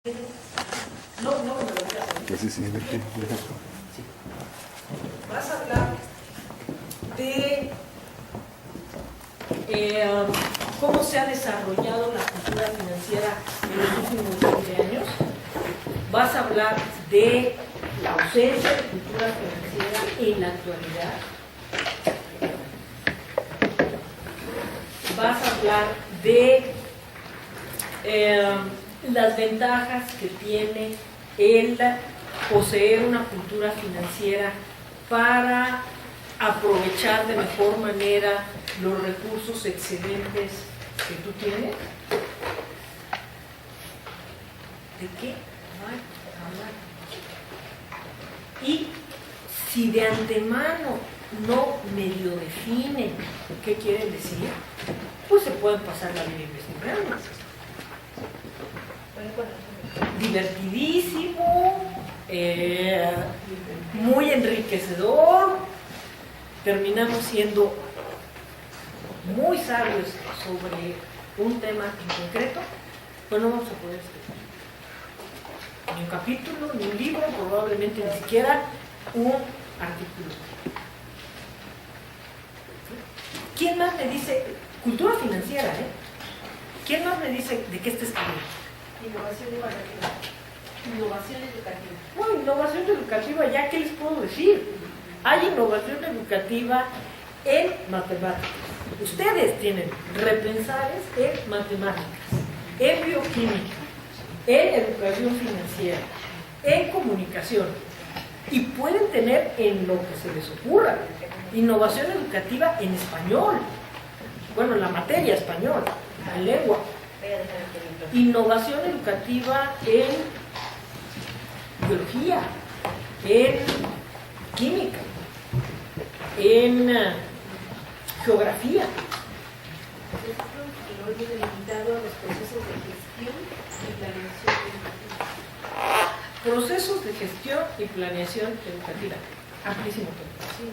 No me lo voy a hacer. Sí. Vas a hablar de cómo se ha desarrollado la cultura financiera en los últimos 20 años. Vas a hablar de la ausencia de cultura financiera en la actualidad. Vas a hablar de las ventajas que tiene el poseer una cultura financiera para aprovechar de mejor manera los recursos excedentes que tú tienes. ¿De qué va a hablar? Y si de antemano no medio definen qué quieren decir, pues se pueden pasar la vida investigando. Divertidísimo, muy enriquecedor, terminamos siendo muy sabios sobre un tema en concreto, pues no vamos a poder escribir ni un capítulo, ni un libro, probablemente ni siquiera un artículo. ¿Quién más me dice? Cultura financiera, ¿eh? ¿Quién más me dice de qué está escribiendo? Innovación educativa. Innovación educativa. Bueno, innovación educativa, ¿ya qué les puedo decir? Hay innovación educativa en matemáticas. Ustedes tienen repensares en matemáticas, en bioquímica, en educación financiera, en comunicación. Y pueden tener en lo que se les ocurra. Innovación educativa en español. Bueno, la materia español, la lengua. Innovación educativa en biología, en química, en geografía. Y hoy viene limitado a los procesos de gestión y planeación educativa. Procesos de gestión y planeación educativa. Amplísimo tema. Sí.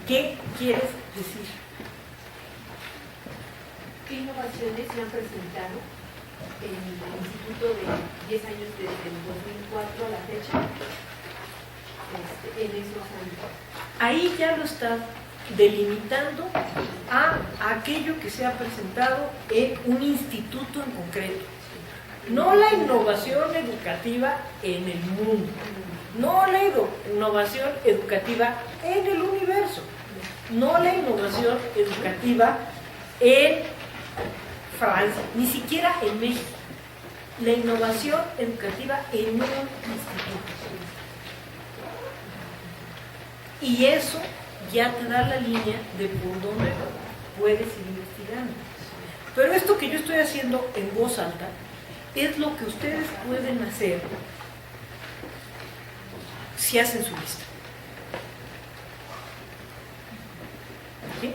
¿Qué quieres decir? ¿Qué innovaciones se han presentado en el instituto de 10 años desde el 2004 a la fecha en esos ámbitos? Ahí ya lo está delimitando a aquello que se ha presentado en un instituto en concreto. No la innovación educativa en el mundo, no la innovación educativa en el universo, no la innovación educativa en Francia, ni siquiera en México. La innovación educativa en un instituto. Y eso ya te da la línea de por dónde puedes ir investigando. Pero esto que yo estoy haciendo en voz alta es lo que ustedes pueden hacer si hacen su lista. ¿Sí?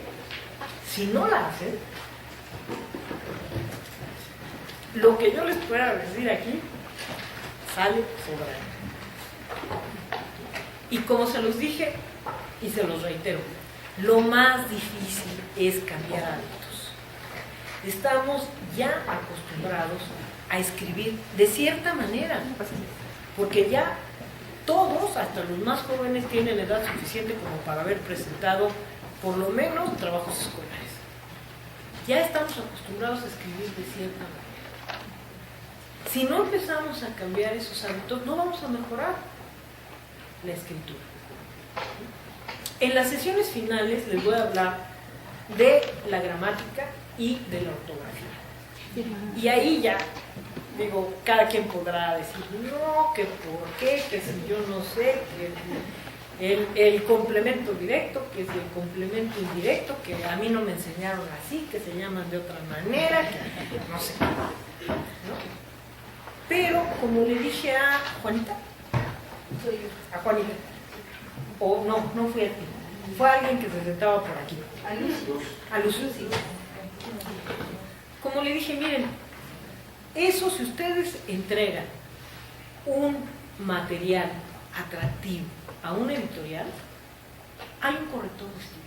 Si no la hacen, lo que yo les pueda decir aquí sale sobrando. Y como se los dije y se los reitero, lo más difícil es cambiar hábitos. Estamos ya acostumbrados a escribir de cierta manera, porque ya todos, hasta los más jóvenes, tienen edad suficiente como para haber presentado por lo menos trabajos escolares. Ya estamos acostumbrados a escribir de cierta manera. Si no empezamos a cambiar esos hábitos, no vamos a mejorar la escritura. En las sesiones finales les voy a hablar de la gramática y de la ortografía. Y ahí ya, digo, cada quien podrá decir, no, que por qué, que si yo no sé, que el complemento directo, que es el complemento indirecto, que a mí no me enseñaron así, que se llaman de otra manera, que no sé. ¿No? Pero, como le dije a Juanita, Soy yo. a Juanita, o no fue a ti, fue alguien que se sentaba por aquí, A Luz. a Luz. Como le dije, miren, eso si ustedes entregan un material atractivo a una editorial, hay un corrector de estilo.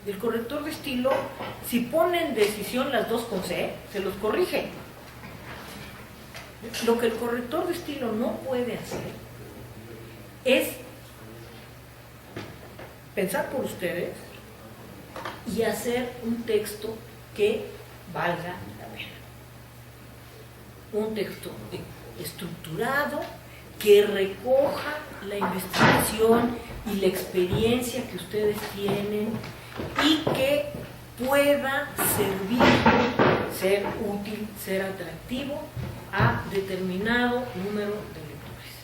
El corrector de estilo, si ponen decisión las dos con C, se los corrige. Lo que el corrector de estilo no puede hacer es pensar por ustedes y hacer un texto que valga la pena. Un texto estructurado que recoja la investigación y la experiencia que ustedes tienen y que pueda servir, ser útil, ser atractivo a determinado número de lectores.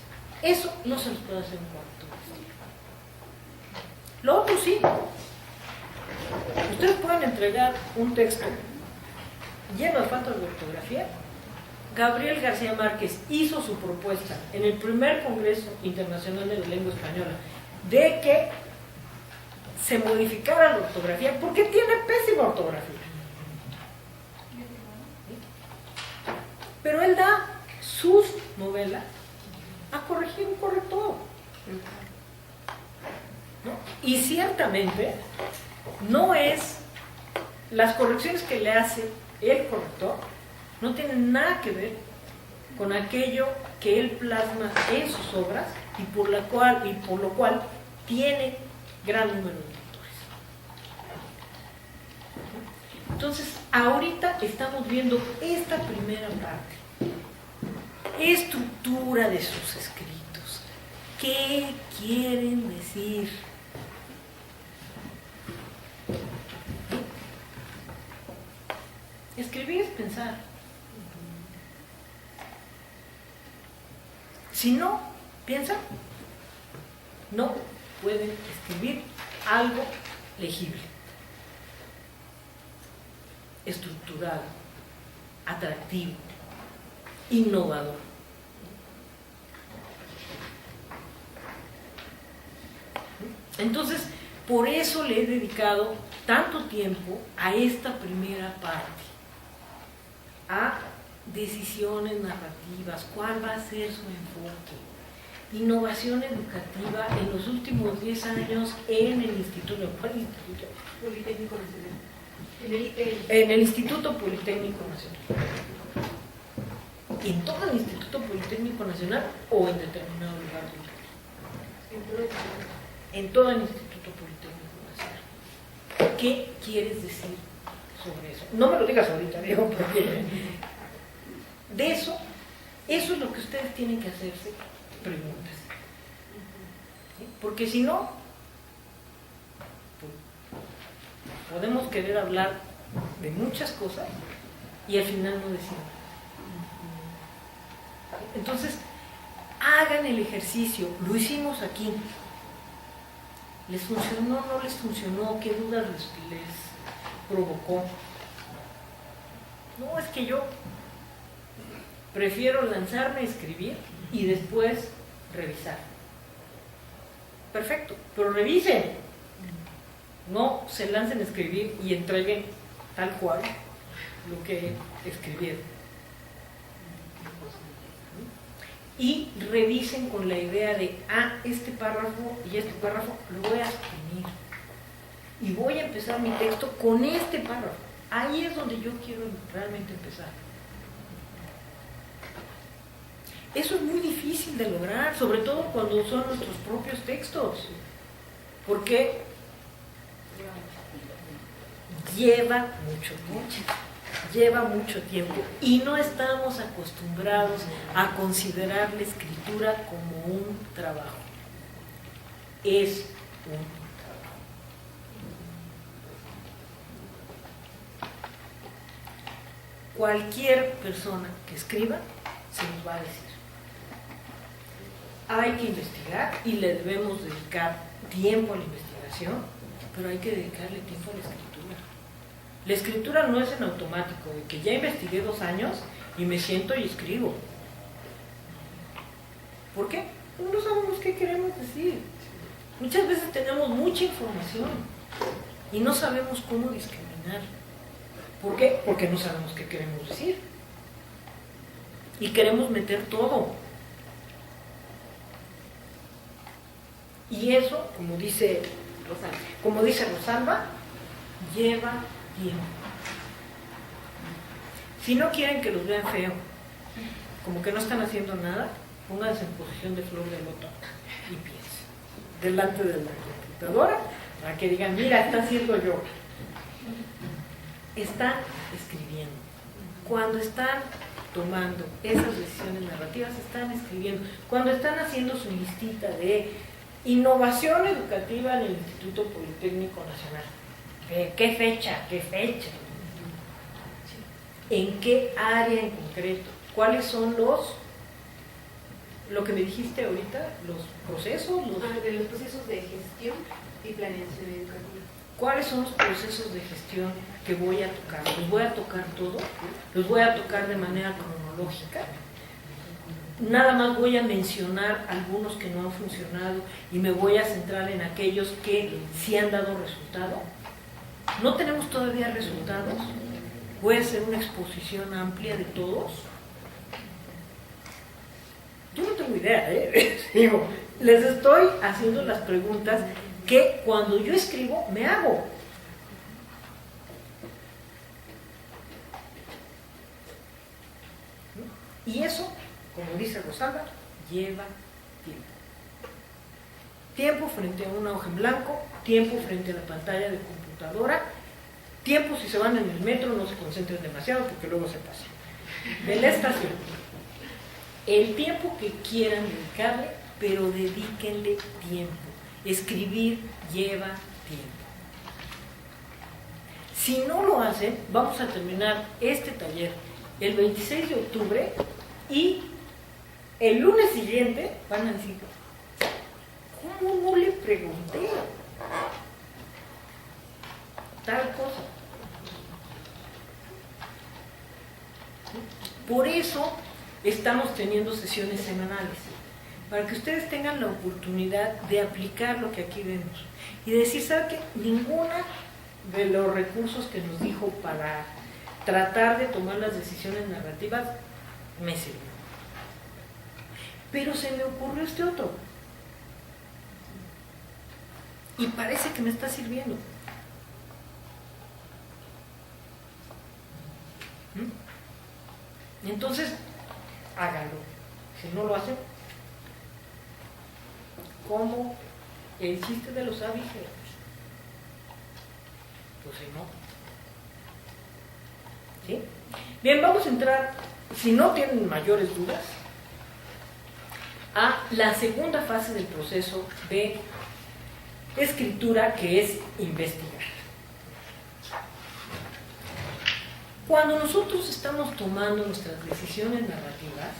Eso no se los puede hacer un corrector de estilo. Lo otro sí. Ustedes pueden entregar un texto lleno de faltas de ortografía. Gabriel García Márquez hizo su propuesta en el primer Congreso Internacional de la Lengua Española de que se modificara la ortografía porque tiene pésima ortografía. Pero él da sus novelas a corregir un corrector. ¿No? Y ciertamente no es las correcciones que le hace el corrector no tienen nada que ver con aquello que él plasma en sus obras y por lo cual tiene gran número de lectores. Entonces, ahorita estamos viendo esta primera parte. Estructura de sus escritos. ¿Qué quieren decir? Escribir es pensar. Si no piensan, no pueden escribir algo legible, estructurado, atractivo, innovador. Entonces, por eso le he dedicado tanto tiempo a esta primera parte, a decisiones narrativas, cuál va a ser su enfoque, innovación educativa en los últimos 10 años en el Instituto Politécnico Nacional. En el Instituto Politécnico Nacional. En todo el Instituto Politécnico Nacional o en determinado lugar del país. En todo el Instituto Politécnico Nacional. ¿Qué quieres decir sobre eso? No me lo digas ahorita, Diego, porque de eso es lo que ustedes tienen que hacerse preguntas. ¿Sí? Porque si no, podemos querer hablar de muchas cosas y al final no decir nada. Entonces, hagan el ejercicio. Lo hicimos aquí. ¿Les funcionó? ¿No les funcionó? ¿Qué dudas les provocó? No, es que yo prefiero lanzarme a escribir y después revisar. Perfecto, pero revisen. No se lancen a escribir y entreguen tal cual lo que escribieron. Y revisen con la idea de, este párrafo y este párrafo lo voy a exprimir. Y voy a empezar mi texto con este párrafo. Ahí es donde yo quiero realmente empezar. Eso es muy difícil de lograr, sobre todo cuando son nuestros propios textos. Porque lleva mucho tiempo y no estamos acostumbrados a considerar la escritura como un trabajo. Es un trabajo. Cualquier persona que escriba se nos va a decir. Hay que investigar y le debemos dedicar tiempo a la investigación, pero hay que dedicarle tiempo a la escritura. La escritura no es en automático, de que ya investigué 2 años y me siento y escribo. ¿Por qué? Porque no sabemos qué queremos decir. Muchas veces tenemos mucha información y no sabemos cómo discriminar. ¿Por qué? Porque no sabemos qué queremos decir. Y queremos meter todo. Y eso, como dice Rosalba, lleva tiempo. Si no quieren que los vean feo, como que no están haciendo nada, pónganse en posición de flor de loto y piensen delante de la computadora para que digan, mira, está haciendo yo. Están escribiendo. Cuando están tomando esas decisiones narrativas, están escribiendo. Cuando están haciendo su listita de innovación educativa en el Instituto Politécnico Nacional, ¿qué fecha? ¿Qué fecha? ¿En qué área en concreto? ¿Cuáles son lo que me dijiste ahorita, los procesos? De los procesos de gestión y planeación educativa. ¿Cuáles son los procesos de gestión que voy a tocar? ¿Los voy a tocar todos? ¿Los voy a tocar de manera cronológica? Nada más voy a mencionar algunos que no han funcionado y me voy a centrar en aquellos que sí han dado resultado. ¿No tenemos todavía resultados? ¿Voy a hacer una exposición amplia de todos? Yo no tengo idea, Digo, les estoy haciendo las preguntas que cuando yo escribo me hago. Y eso, como dice Rosalba, lleva tiempo. Tiempo frente a una hoja en blanco, tiempo frente a la pantalla de computadora, tiempo si se van en el metro, no se concentren demasiado porque luego se pasa. De la estación. El tiempo que quieran dedicarle, pero dedíquenle tiempo. Escribir lleva tiempo. Si no lo hacen, vamos a terminar este taller el 26 de octubre y el lunes siguiente van a decir, ¿cómo no le pregunté tal cosa? Por eso estamos teniendo sesiones semanales, para que ustedes tengan la oportunidad de aplicar lo que aquí vemos y decir, ¿sabe qué? Ninguna de los recursos que nos dijo para tratar de tomar las decisiones narrativas me sirvió. Pero se me ocurrió este otro y parece que me está sirviendo. Entonces, háganlo. Si no lo hacen, como el chiste de los avigeros, pues si no. ¿Sí? Bien, vamos a entrar, si no tienen mayores dudas, a la segunda fase del proceso de escritura, que es investigar. Cuando nosotros estamos tomando nuestras decisiones narrativas,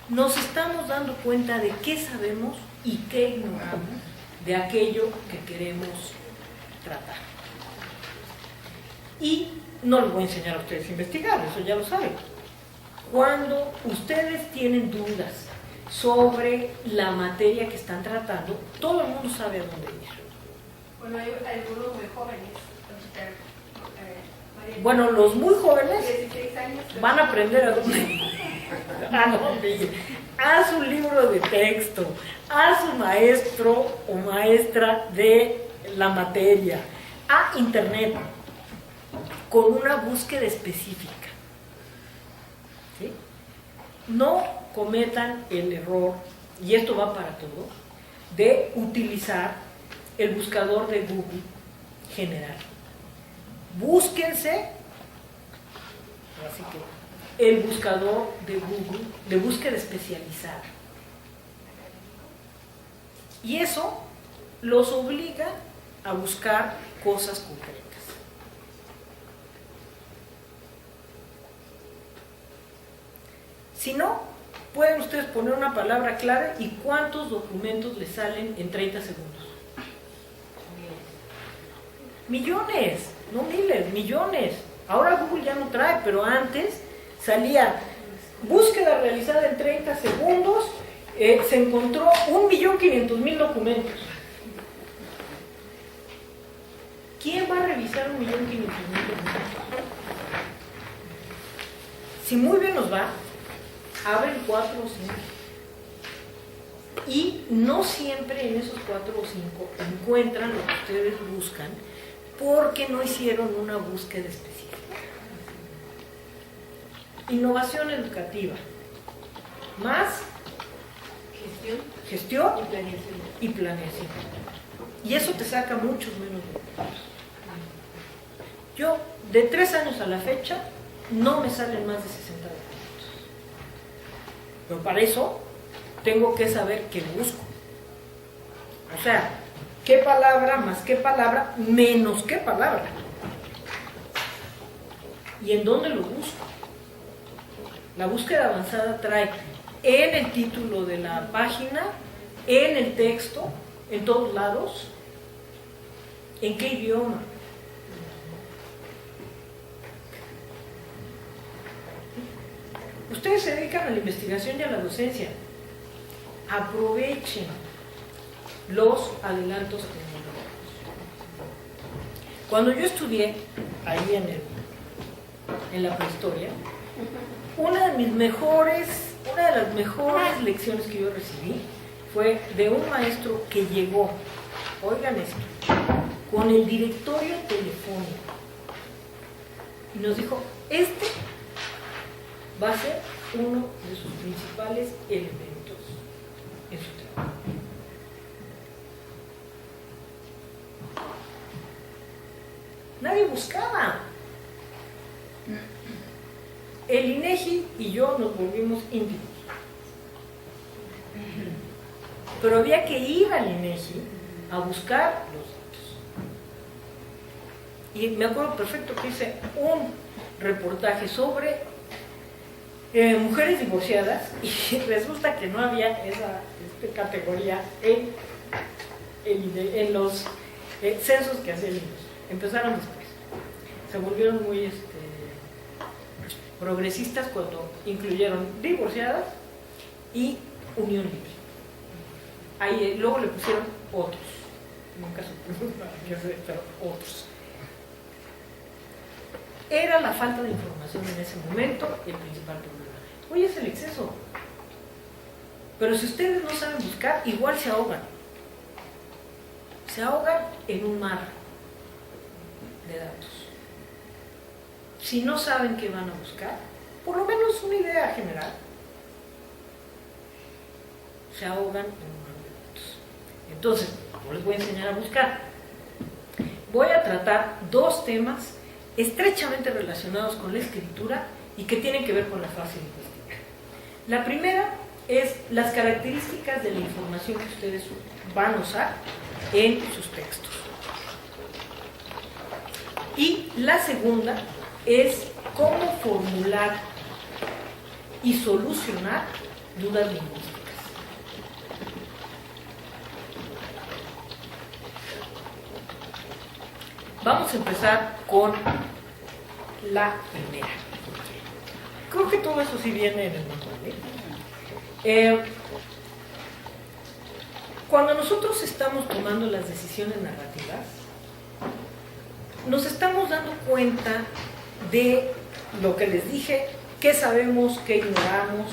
nos estamos dando cuenta de qué sabemos y qué ignoramos de aquello que queremos tratar. Y no les voy a enseñar a ustedes a investigar, eso ya lo saben. Cuando ustedes tienen dudas sobre la materia que están tratando, todo el mundo sabe a dónde ir. Bueno, hay algunos muy jóvenes. Bueno, los muy jóvenes 16 años, van a aprender a dónde ir. A su libro de texto, a su maestro o maestra de la materia, a internet, con una búsqueda específica. ¿Sí? No cometan el error, y esto va para todos, de utilizar el buscador de Google general. Búsquense, así que el buscador de Google de búsqueda especializada. Y eso los obliga a buscar cosas concretas. Si no, pueden ustedes poner una palabra clave y cuántos documentos les salen en 30 segundos. Millones, no miles, millones. Ahora Google ya no trae, pero antes salía búsqueda realizada en 30 segundos, se encontró 1.500.000 documentos. ¿Quién va a revisar 1.500.000 documentos? Si muy bien nos va, abren 4 o 5. Y no siempre en esos 4 o 5 encuentran lo que ustedes buscan, porque no hicieron una búsqueda específica. Innovación educativa. más gestión y planeación. Y eso te saca muchos menos documentos. Yo, de 3 años a la fecha, no me salen más de 60 documentos. Pero para eso tengo que saber qué busco. O sea, qué palabra más qué palabra menos qué palabra. ¿Y en dónde lo busco? La búsqueda avanzada trae en el título de la página, en el texto, en todos lados. ¿En qué idioma? Ustedes se dedican a la investigación y a la docencia. Aprovechen los adelantos tecnológicos. Cuando yo estudié ahí en la prehistoria, una de las mejores lecciones que yo recibí fue de un maestro que llegó, oigan esto, con el directorio telefónico y nos dijo, este va a ser uno de sus principales elementos en su trabajo. Nadie buscaba. El INEGI y yo nos volvimos íntimos. Pero había que ir al INEGI a buscar los datos. Y me acuerdo perfecto que hice un reportaje sobre mujeres divorciadas y resulta que no había esa categoría en los censos que hacía el INEGI. Empezaron después. Se volvieron muy progresistas cuando incluyeron divorciadas y unión libre. Ahí luego le pusieron otros. Nunca supimos para qué hacer, pero otros. Era la falta de información en ese momento el principal problema. Hoy es el exceso. Pero si ustedes no saben buscar, igual se ahogan. Se ahogan en un mar de datos. Si no saben qué van a buscar, por lo menos una idea general, se ahogan en un mar de datos. Entonces, no les voy a enseñar a buscar. Voy a tratar 2 temas estrechamente relacionados con la escritura y que tienen que ver con la fase lingüística. La primera es las características de la información que ustedes van a usar en sus textos. Y la segunda es cómo formular y solucionar dudas lingüísticas. Vamos a empezar con la primera. Creo que todo eso sí viene en el manual. Cuando nosotros estamos tomando las decisiones narrativas, nos estamos dando cuenta de lo que les dije, qué sabemos, qué ignoramos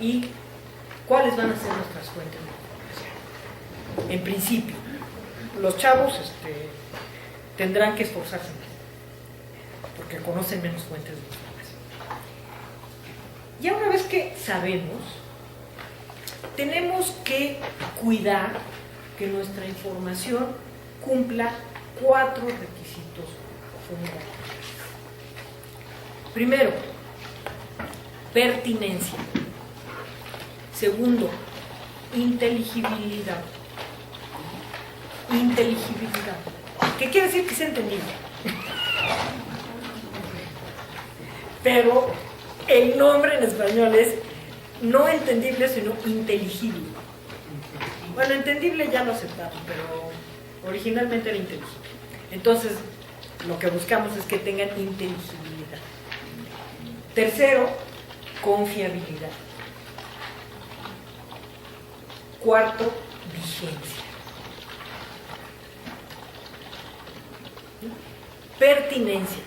y cuáles van a ser nuestras fuentes de información. En principio, los chavos tendrán que esforzarse más, porque conocen menos fuentes de información. Ya una vez que sabemos, tenemos que cuidar que nuestra información cumpla 4 requisitos fundamentales. Primero, pertinencia. Segundo, inteligibilidad. Inteligibilidad. ¿Qué quiere decir que sea entendible? Pero el nombre en español es no entendible, sino inteligible. Bueno, entendible ya lo aceptamos, pero originalmente era inteligible. Entonces, lo que buscamos es que tengan inteligibilidad. Tercero, confiabilidad. Cuarto, vigencia. Pertinencia.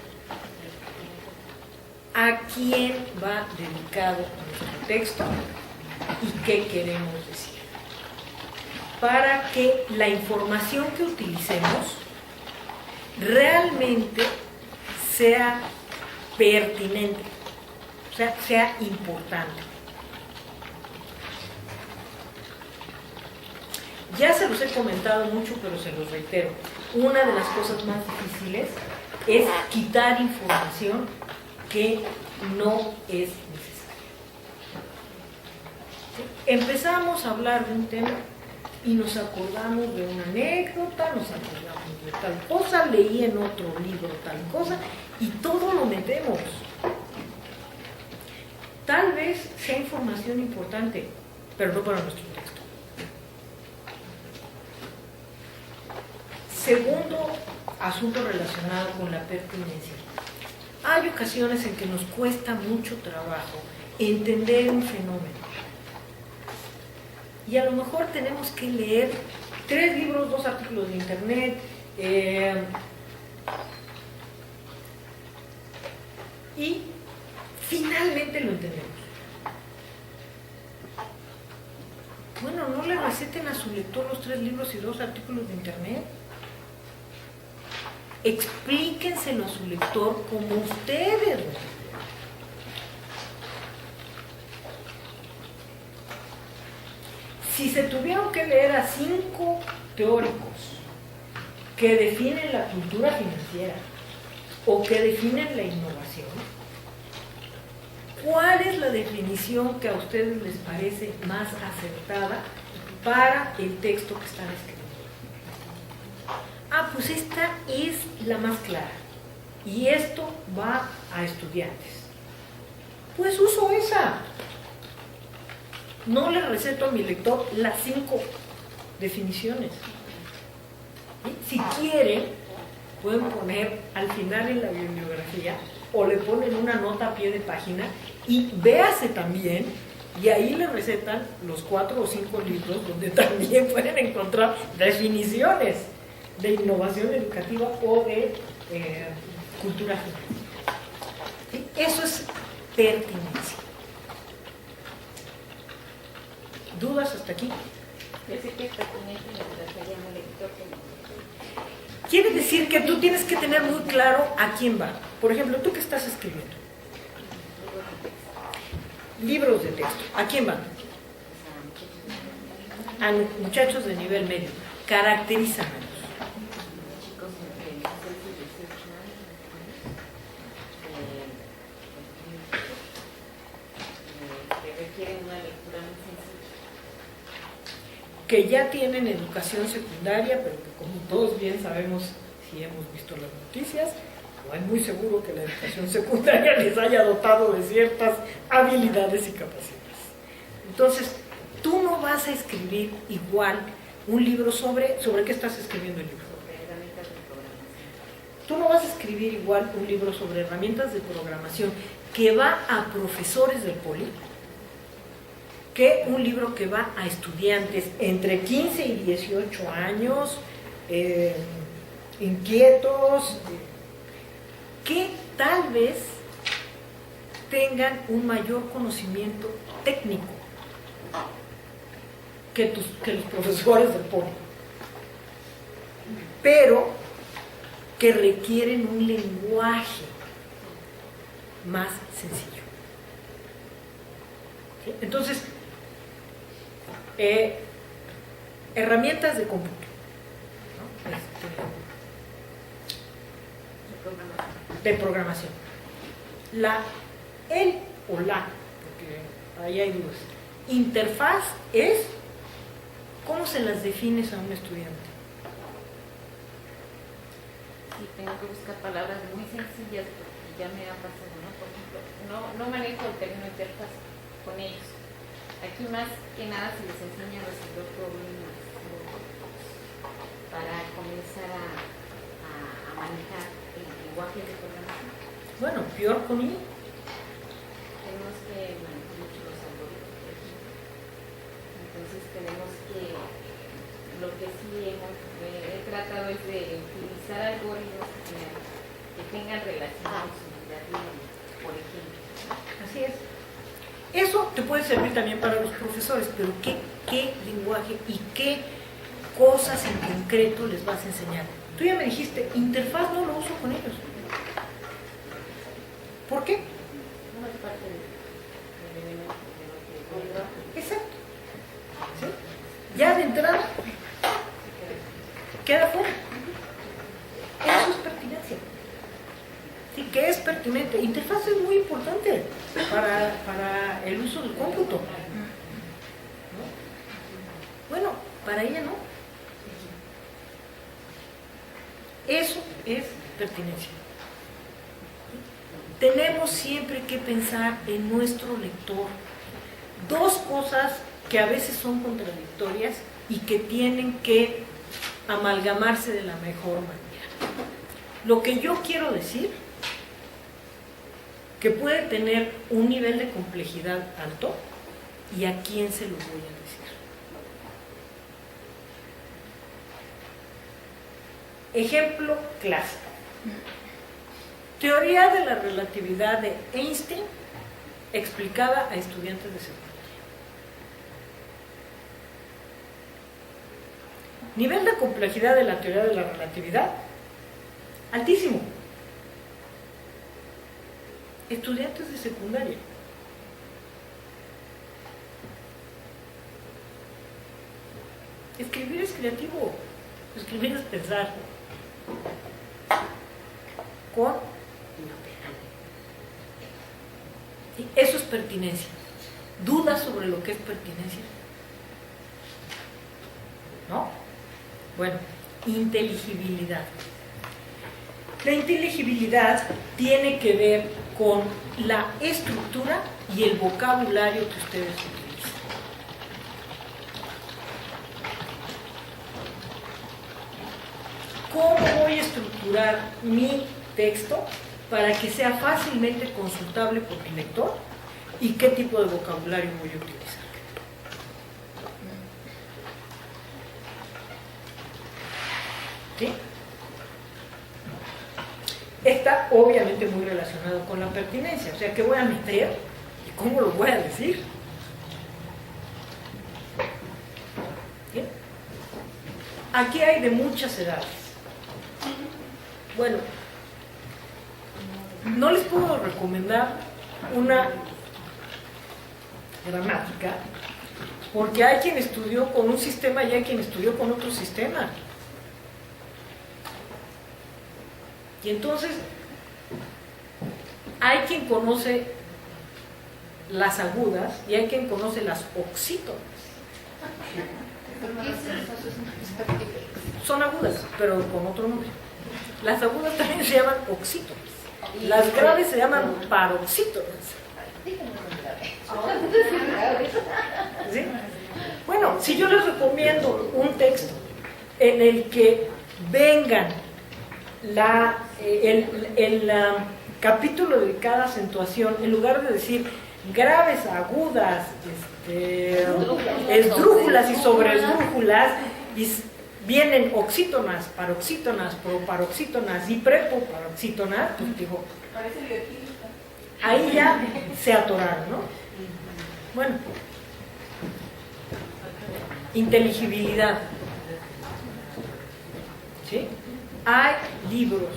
¿A quién va dedicado nuestro texto y qué queremos decir? Para que la información que utilicemos realmente sea pertinente, o sea, sea importante. Ya se los he comentado mucho, pero se los reitero. Una de las cosas más difíciles es quitar información que no es necesaria. ¿Sí? Empezamos a hablar de un tema y nos acordamos de una anécdota, nos acordamos de tal cosa, leí en otro libro tal cosa, y todo lo metemos. Tal vez sea información importante, pero no para nuestro texto. Segundo asunto relacionado con la pertinencia. Hay ocasiones en que nos cuesta mucho trabajo entender un fenómeno. Y a lo mejor tenemos que leer 3 libros, 2 artículos de internet, y finalmente lo entendemos. Bueno, no le receten a su lector los 3 libros y 2 artículos de internet. Explíquenselo a su lector como ustedes. Si se tuvieron que leer a 5 teóricos que definen la cultura financiera o que definen la innovación, ¿cuál es la definición que a ustedes les parece más acertada para el texto que están escribiendo? Ah, pues esta es la más clara y esto va a estudiantes. Pues uso esa. No le receto a mi lector las 5 definiciones. Si quieren, pueden poner al final en la bibliografía o le ponen una nota a pie de página y véase también, y ahí le recetan los 4 o 5 libros donde también pueden encontrar definiciones de innovación educativa o de cultura financiera. ¿Sí? Eso es pertinencia. ¿Dudas hasta aquí? Yo sé que es pertinente mientras haya un lector que no. Quiere decir que tú tienes que tener muy claro a quién va. Por ejemplo, ¿tú qué estás escribiendo? Libros de texto. ¿A quién van? A muchachos de nivel medio. Caracterízamelos. Chicos entre 16 y 18 años, que requieren una lectura muy sencilla. Que ya tienen educación secundaria, pero que como todos bien sabemos, si hemos visto las noticias, no es muy seguro que la educación secundaria les haya dotado de ciertas habilidades y capacidades. Entonces, tú no vas a escribir igual un libro ¿sobre qué estás escribiendo el libro? Sobre herramientas de programación. Tú no vas a escribir igual un libro sobre herramientas de programación que va a profesores del poli que un libro que va a estudiantes entre 15 y 18 años, inquietos, que tal vez tengan un mayor conocimiento técnico que los profesores del poli, pero que requieren un lenguaje más sencillo. ¿Sí? Entonces, herramientas de cómputo, ¿no? De programación. El o la, porque ahí hay dudas. Interfaz es cómo se las defines a un estudiante. Sí, tengo que buscar palabras muy sencillas porque ya me ha pasado, ¿no? Por ejemplo, no manejo el término interfaz con ellos. Aquí más que nada se les enseña a resolver problemas para comenzar a manejar el lenguaje de programación. Bueno, peor conmigo. Tenemos que manejar mucho los algoritmos, por ejemplo. Entonces tenemos que, lo que sí he tratado es de utilizar algoritmos que tengan relación con su vida diaria, por ejemplo. Así es. Eso te puede servir también para los profesores, pero ¿qué lenguaje y qué cosas en concreto les vas a enseñar? Tú ya me dijiste, interfaz no lo uso con ellos. ¿Por qué? No es parte del elemento de lo que. Exacto. ¿Sí? Ya de entrada ¿qué es pertinente? Interfaz es muy importante para el uso del cómputo, ¿no? Bueno, para ella no. Eso es pertinencia. Tenemos siempre que pensar en nuestro lector. Dos cosas que a veces son contradictorias y que tienen que amalgamarse de la mejor manera. Lo que yo quiero decir, que puede tener un nivel de complejidad alto, y a quién se lo voy a decir. Ejemplo clásico. Teoría de la relatividad de Einstein explicada a estudiantes de secundaria. Nivel de complejidad de la teoría de la relatividad altísimo. Estudiantes de secundaria. Escribir es creativo, escribir es pensar. Con y eso es pertinencia. ¿Dudas sobre lo que es pertinencia? ¿No? Bueno, inteligibilidad. La inteligibilidad tiene que ver con la estructura y el vocabulario que ustedes utilizan. ¿Cómo voy a estructurar mi texto para que sea fácilmente consultable por mi lector? ¿Y qué tipo de vocabulario voy a utilizar? ¿Sí? Está obviamente muy relacionado con la pertinencia, o sea, ¿qué voy a meter y cómo lo voy a decir? ¿Sí? Aquí hay de muchas edades. Bueno, no les puedo recomendar una gramática, porque hay quien estudió con un sistema y hay quien estudió con otro sistema. Y entonces, hay quien conoce las agudas y hay quien conoce las oxítonas. Son agudas, pero con otro nombre. Las agudas también se llaman oxítonas. Las graves se llaman paroxítonas. ¿Sí? Bueno, si yo les recomiendo un texto en el que vengan el capítulo de cada acentuación, en lugar de decir graves, agudas, esdrújulas y sobreesdrújulas, vienen oxítonas, paroxítonas, proparoxítonas y prepoparoxítonas, pues digo, ahí ya se atoraron, ¿no? Bueno, inteligibilidad. ¿Sí? Hay libros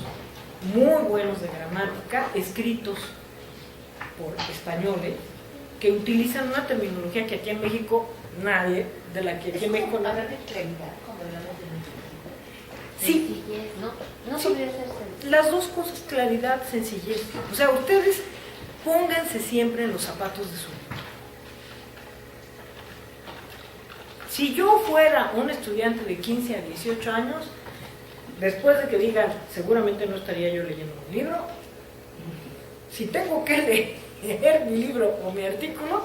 muy buenos de gramática escritos por españoles que utilizan una terminología que aquí en México nadie, de la que aquí en México nadie. Sí, no sí, podría ser las dos cosas, claridad, sencillez. O sea, ustedes pónganse siempre en los zapatos de su lector. Si yo fuera un estudiante de 15 a 18 años, después de que digan, seguramente no estaría yo leyendo un libro. Si tengo que leer mi libro o mi artículo,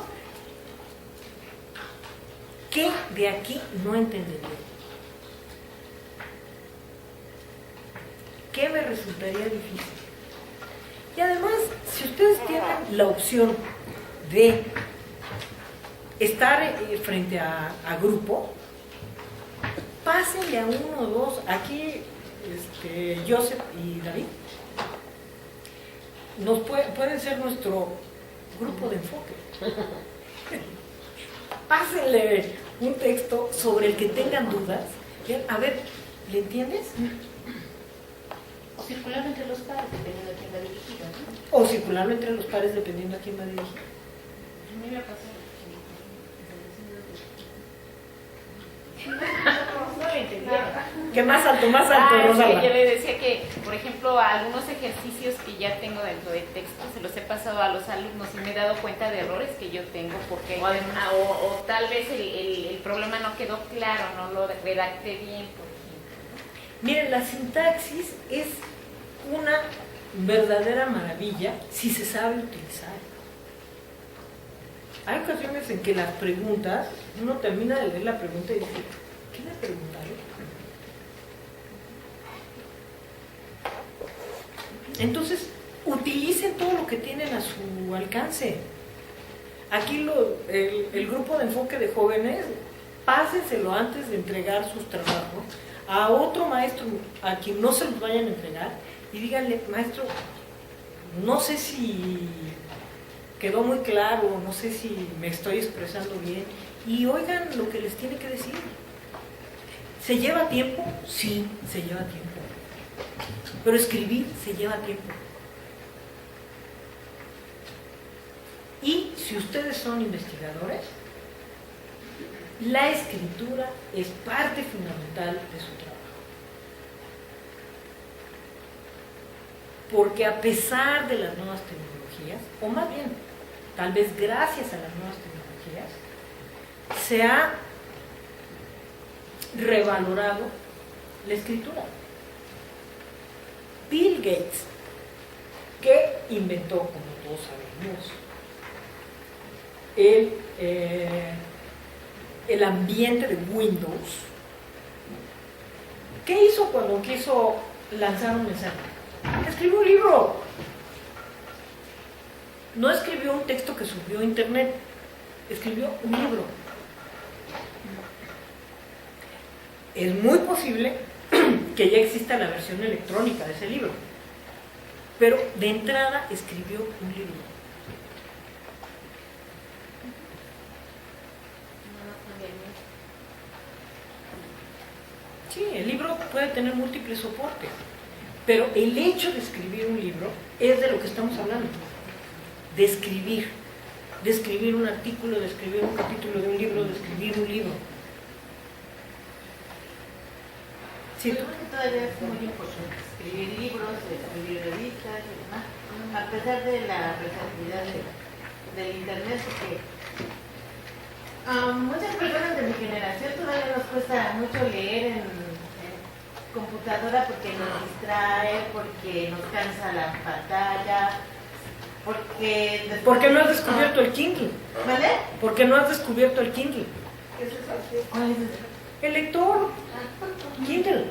¿qué de aquí no entendería? ¿Qué me resultaría difícil? Y además, si ustedes tienen la opción de estar frente a grupo, pásenle a uno o dos. Aquí Joseph y David pueden ser nuestro grupo de enfoque. Pásenle un texto sobre el que tengan dudas. A ver, ¿le entiendes? O circular entre los pares, dependiendo de quién va dirigido, ¿no? O circularlo entre los pares dependiendo a quién va dirigido. A mí me pasó. me entendieron. ¿Qué más alto, Rosalba? Yo le decía que, por ejemplo, algunos ejercicios que ya tengo dentro del texto se los he pasado a los alumnos y me he dado cuenta de errores que yo tengo porque o tal vez el problema no quedó claro, no lo redacté bien, por ejemplo. Miren, la sintaxis es una verdadera maravilla si se sabe utilizar. Hay ocasiones en que las preguntas, uno termina de leer la pregunta y dice, ¿qué le preguntaron? Entonces, utilicen todo lo que tienen a su alcance. Aquí el grupo de enfoque de jóvenes, pásenselo antes de entregar sus trabajos a otro maestro a quien no se los vayan a entregar y díganle, maestro, no sé si quedó muy claro, no sé si me estoy expresando bien, y oigan lo que les tiene que decir. ¿Se lleva tiempo? Sí, se lleva tiempo. Pero escribir se lleva tiempo. Y si ustedes son investigadores, la escritura es parte fundamental de su trabajo. Porque a pesar de las nuevas tecnologías, o más bien, tal vez gracias a las nuevas tecnologías, se ha revalorado la escritura. Bill Gates, que inventó, como todos sabemos, el ambiente de Windows, ¿qué hizo cuando quiso lanzar un mensaje? Escribió un libro. No escribió un texto que subió a internet, escribió un libro. Es muy posible que ya exista la versión electrónica de ese libro, pero de entrada escribió un libro. Sí, el libro puede tener múltiples soportes, pero el hecho de escribir un libro es de lo que estamos hablando, de escribir un artículo, de escribir un capítulo de un libro, de escribir un libro. Sí, yo creo que todavía es muy importante escribir libros, escribir revistas y demás, a pesar de la versatilidad del internet, porque muchas personas de mi generación todavía nos cuesta mucho leer en computadora porque nos distrae, porque nos cansa la pantalla, porque no has descubierto el Kindle. ¿Vale? Porque no has descubierto el Kindle. ¿Cuál es ese? El lector Kindle,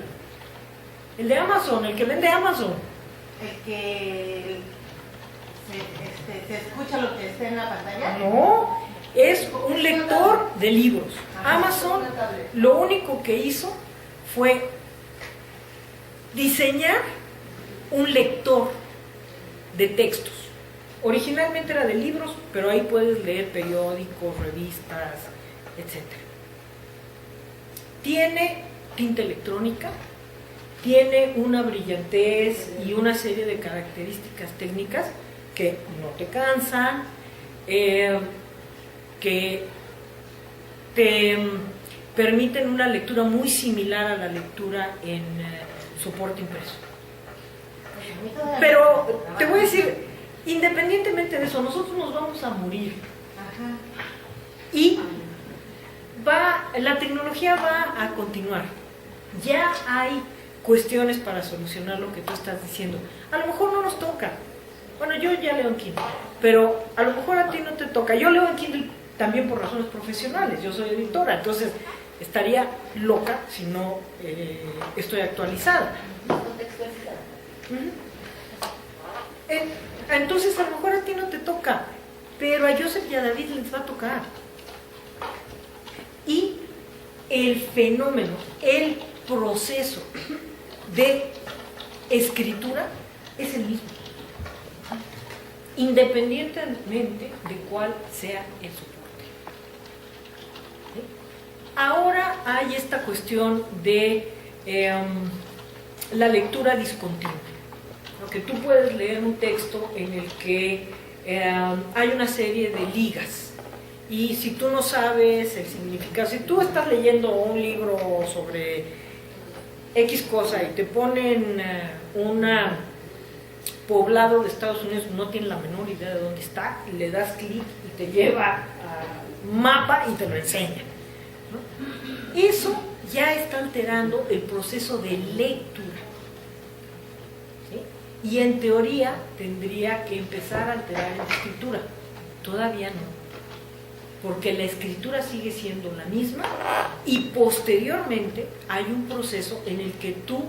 el de Amazon, el que vende Amazon. El que se escucha lo que está en la pantalla. No, es un lector de libros. Amazon lo único que hizo fue diseñar un lector de textos. Originalmente era de libros, pero ahí puedes leer periódicos, revistas, etc. Tiene tinta electrónica, tiene una brillantez y una serie de características técnicas que no te cansan, que te permiten una lectura muy similar a la lectura en soporte impreso. Pero te voy a decir, independientemente de eso, nosotros nos vamos a morir. Y la tecnología va a continuar. Ya hay cuestiones para solucionar lo que tú estás diciendo. A lo mejor no nos toca. Bueno, yo ya leo en Kindle, pero a lo mejor a ti no te toca. Yo leo en Kindle también por razones profesionales. Yo soy editora, entonces estaría loca si no estoy actualizada. Entonces a lo mejor a ti no te toca, pero a Joseph y a David les va a tocar. Y el fenómeno, el proceso de escritura es el mismo, independientemente de cuál sea el soporte. ¿Sí? Ahora hay esta cuestión de la lectura discontinua, porque tú puedes leer un texto en el que hay una serie de ligas. Y si tú no sabes el significado, si tú estás leyendo un libro sobre X cosa y te ponen una poblado de Estados Unidos, no tiene la menor idea de dónde está, y le das clic y te lleva al mapa y te lo enseña, ¿no? Eso ya está alterando el proceso de lectura, ¿sí? Y en teoría tendría que empezar a alterar en la escritura. Todavía no, porque la escritura sigue siendo la misma y posteriormente hay un proceso en el que tú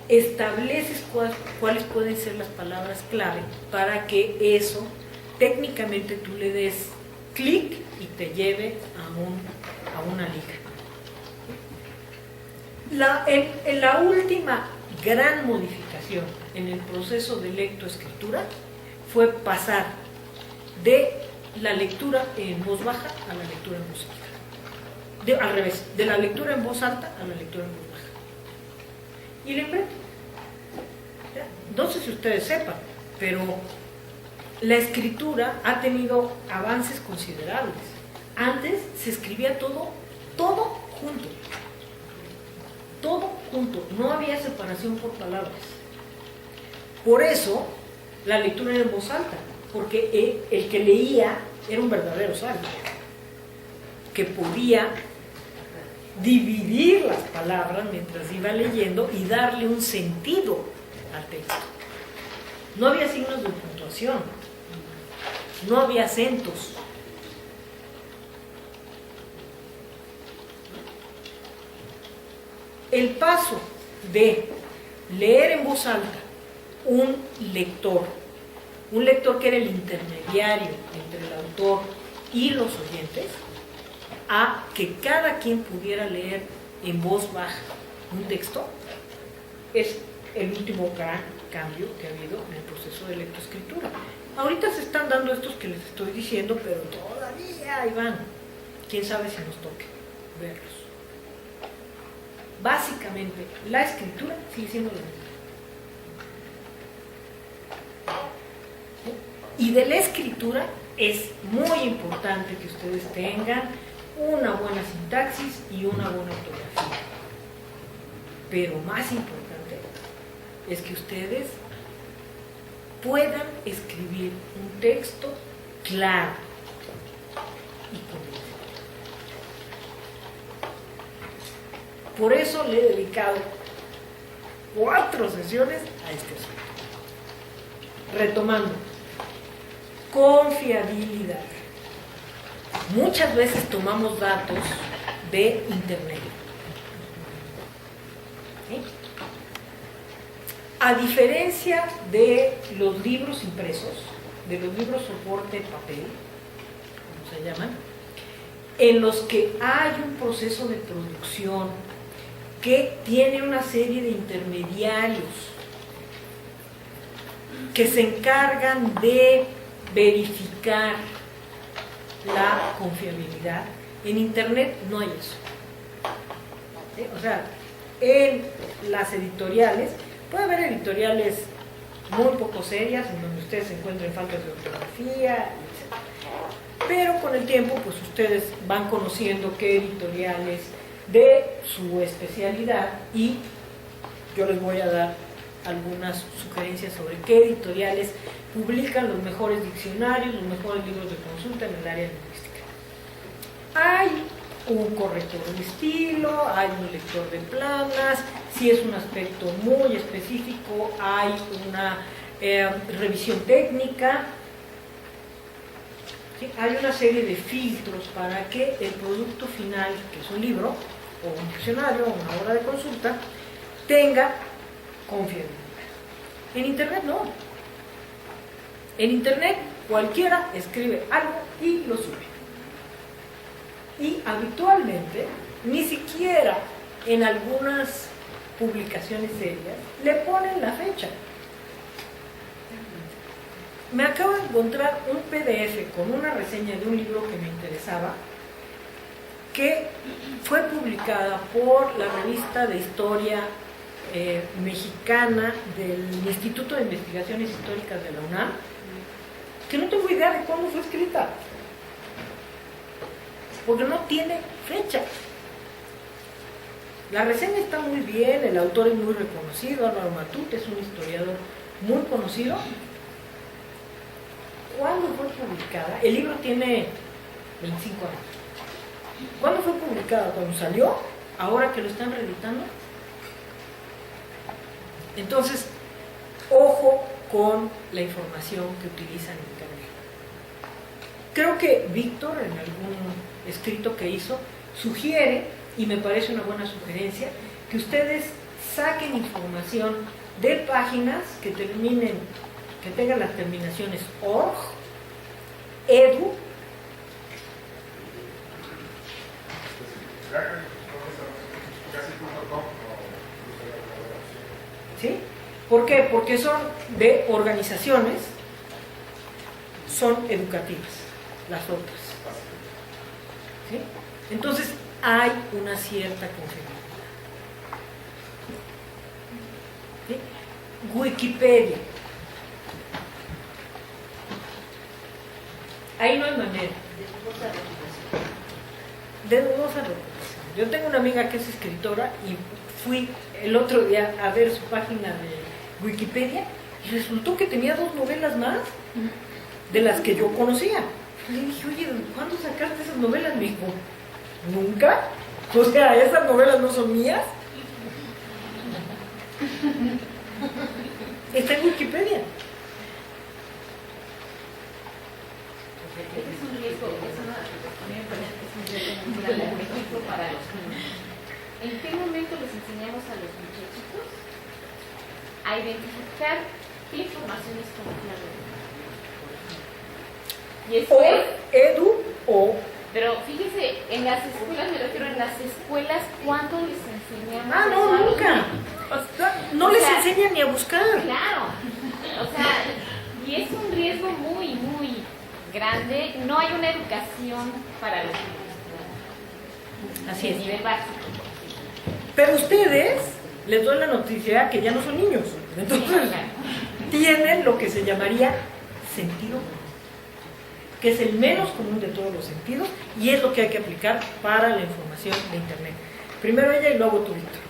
estableces cuáles pueden ser las palabras clave para que eso técnicamente tú le des clic y te lleve a una liga. En la última gran modificación en el proceso de lectoescritura fue pasar de la lectura en voz baja a la lectura en voz alta. Al revés, de la lectura en voz alta a la lectura en voz baja. Y le imprento. No sé si ustedes sepan, pero la escritura ha tenido avances considerables. Antes se escribía todo junto. Todo junto. No había separación por palabras. Por eso, la lectura era en voz alta, porque el que leía era un verdadero sabio, que podía dividir las palabras mientras iba leyendo y darle un sentido al texto. No había signos de puntuación, no había acentos. El paso de leer en voz alta un lector que era el intermediario entre el autor y los oyentes, a que cada quien pudiera leer en voz baja un texto, es el último gran cambio que ha habido en el proceso de lectoescritura. Ahorita se están dando estos que les estoy diciendo, pero todavía ahí van. Quién sabe si nos toque verlos. Básicamente, la escritura sigue siendo la misma. Y de la escritura es muy importante que ustedes tengan una buena sintaxis y una buena ortografía. Pero más importante es que ustedes puedan escribir un texto claro y convincente. Por eso le he dedicado 4 sesiones a este asunto. Retomando, confiabilidad. Muchas veces tomamos datos de internet. ¿Sí? A diferencia de los libros impresos, de los libros soporte papel, como se llaman, en los que hay un proceso de producción que tiene una serie de intermediarios que se encargan de verificar la confiabilidad. En internet no hay eso. ¿Sí? O sea, en las editoriales, puede haber editoriales muy poco serias en donde ustedes encuentren faltas de ortografía, etc. Pero con el tiempo, pues ustedes van conociendo qué editoriales de su especialidad, y yo les voy a dar algunas sugerencias sobre qué editoriales publican los mejores diccionarios, los mejores libros de consulta en el área lingüística. Hay un corrector de estilo, hay un lector de planas, si es un aspecto muy específico, hay una revisión técnica. ¿Sí? Hay una serie de filtros para que el producto final, que es un libro, o un diccionario, o una obra de consulta, tenga confiabilidad. En internet no. En internet cualquiera escribe algo y lo sube. Y habitualmente, ni siquiera en algunas publicaciones serias, le ponen la fecha. Me acabo de encontrar un PDF con una reseña de un libro que me interesaba, que fue publicada por la revista de historia mexicana del Instituto de Investigaciones Históricas de la UNAM, que no tengo idea de cuándo fue escrita, porque no tiene fecha. La reseña está muy bien, el autor es muy reconocido, Álvaro Matute es un historiador muy conocido. ¿Cuándo fue publicada? El libro tiene 25 años. ¿Cuándo fue publicada? ¿Cuando salió? ¿Ahora que lo están reeditando? Entonces, ojo con la información que utilizan en Internet. Creo que Víctor, en algún escrito que hizo, sugiere, y me parece una buena sugerencia, que ustedes saquen información de páginas que tengan las terminaciones org, edu, ¿sí? ¿Por qué? Porque son de organizaciones, son educativas, las otras. ¿Sí? Entonces hay una cierta confiabilidad. ¿Sí? Wikipedia. Ahí no hay manera. De dudosa reputación. Yo tengo una amiga que es escritora y fui el otro día a ver su página de Wikipedia y resultó que tenía 2 novelas más de las que yo conocía. Le dije, oye, ¿cuándo sacaste esas novelas? Me dijo, ¿nunca? O sea, ¿esas novelas no son mías? Está en Wikipedia. Ese es un riesgo, a mí me parece que es un riesgo muy grande, por ejemplo, para los niños. ¿En qué momento les enseñamos a los muchachitos a identificar qué información es confiable? Y eso O es, edu o... pero fíjese, en las escuelas, me refiero, en las escuelas, ¿cuándo les enseñamos? Ah, eso no, a los nunca. niños? No O les sea, enseñan ni a buscar. Claro, o sea, y es un riesgo muy, muy grande. No hay una educación para los niños. Así De es. nivel básico. Pero ustedes les doy la noticia que ya no son niños. Entonces, tienen lo que se llamaría sentido común, que es el menos común de todos los sentidos y es lo que hay que aplicar para la información de Internet. Primero ella y luego tú, Víctor.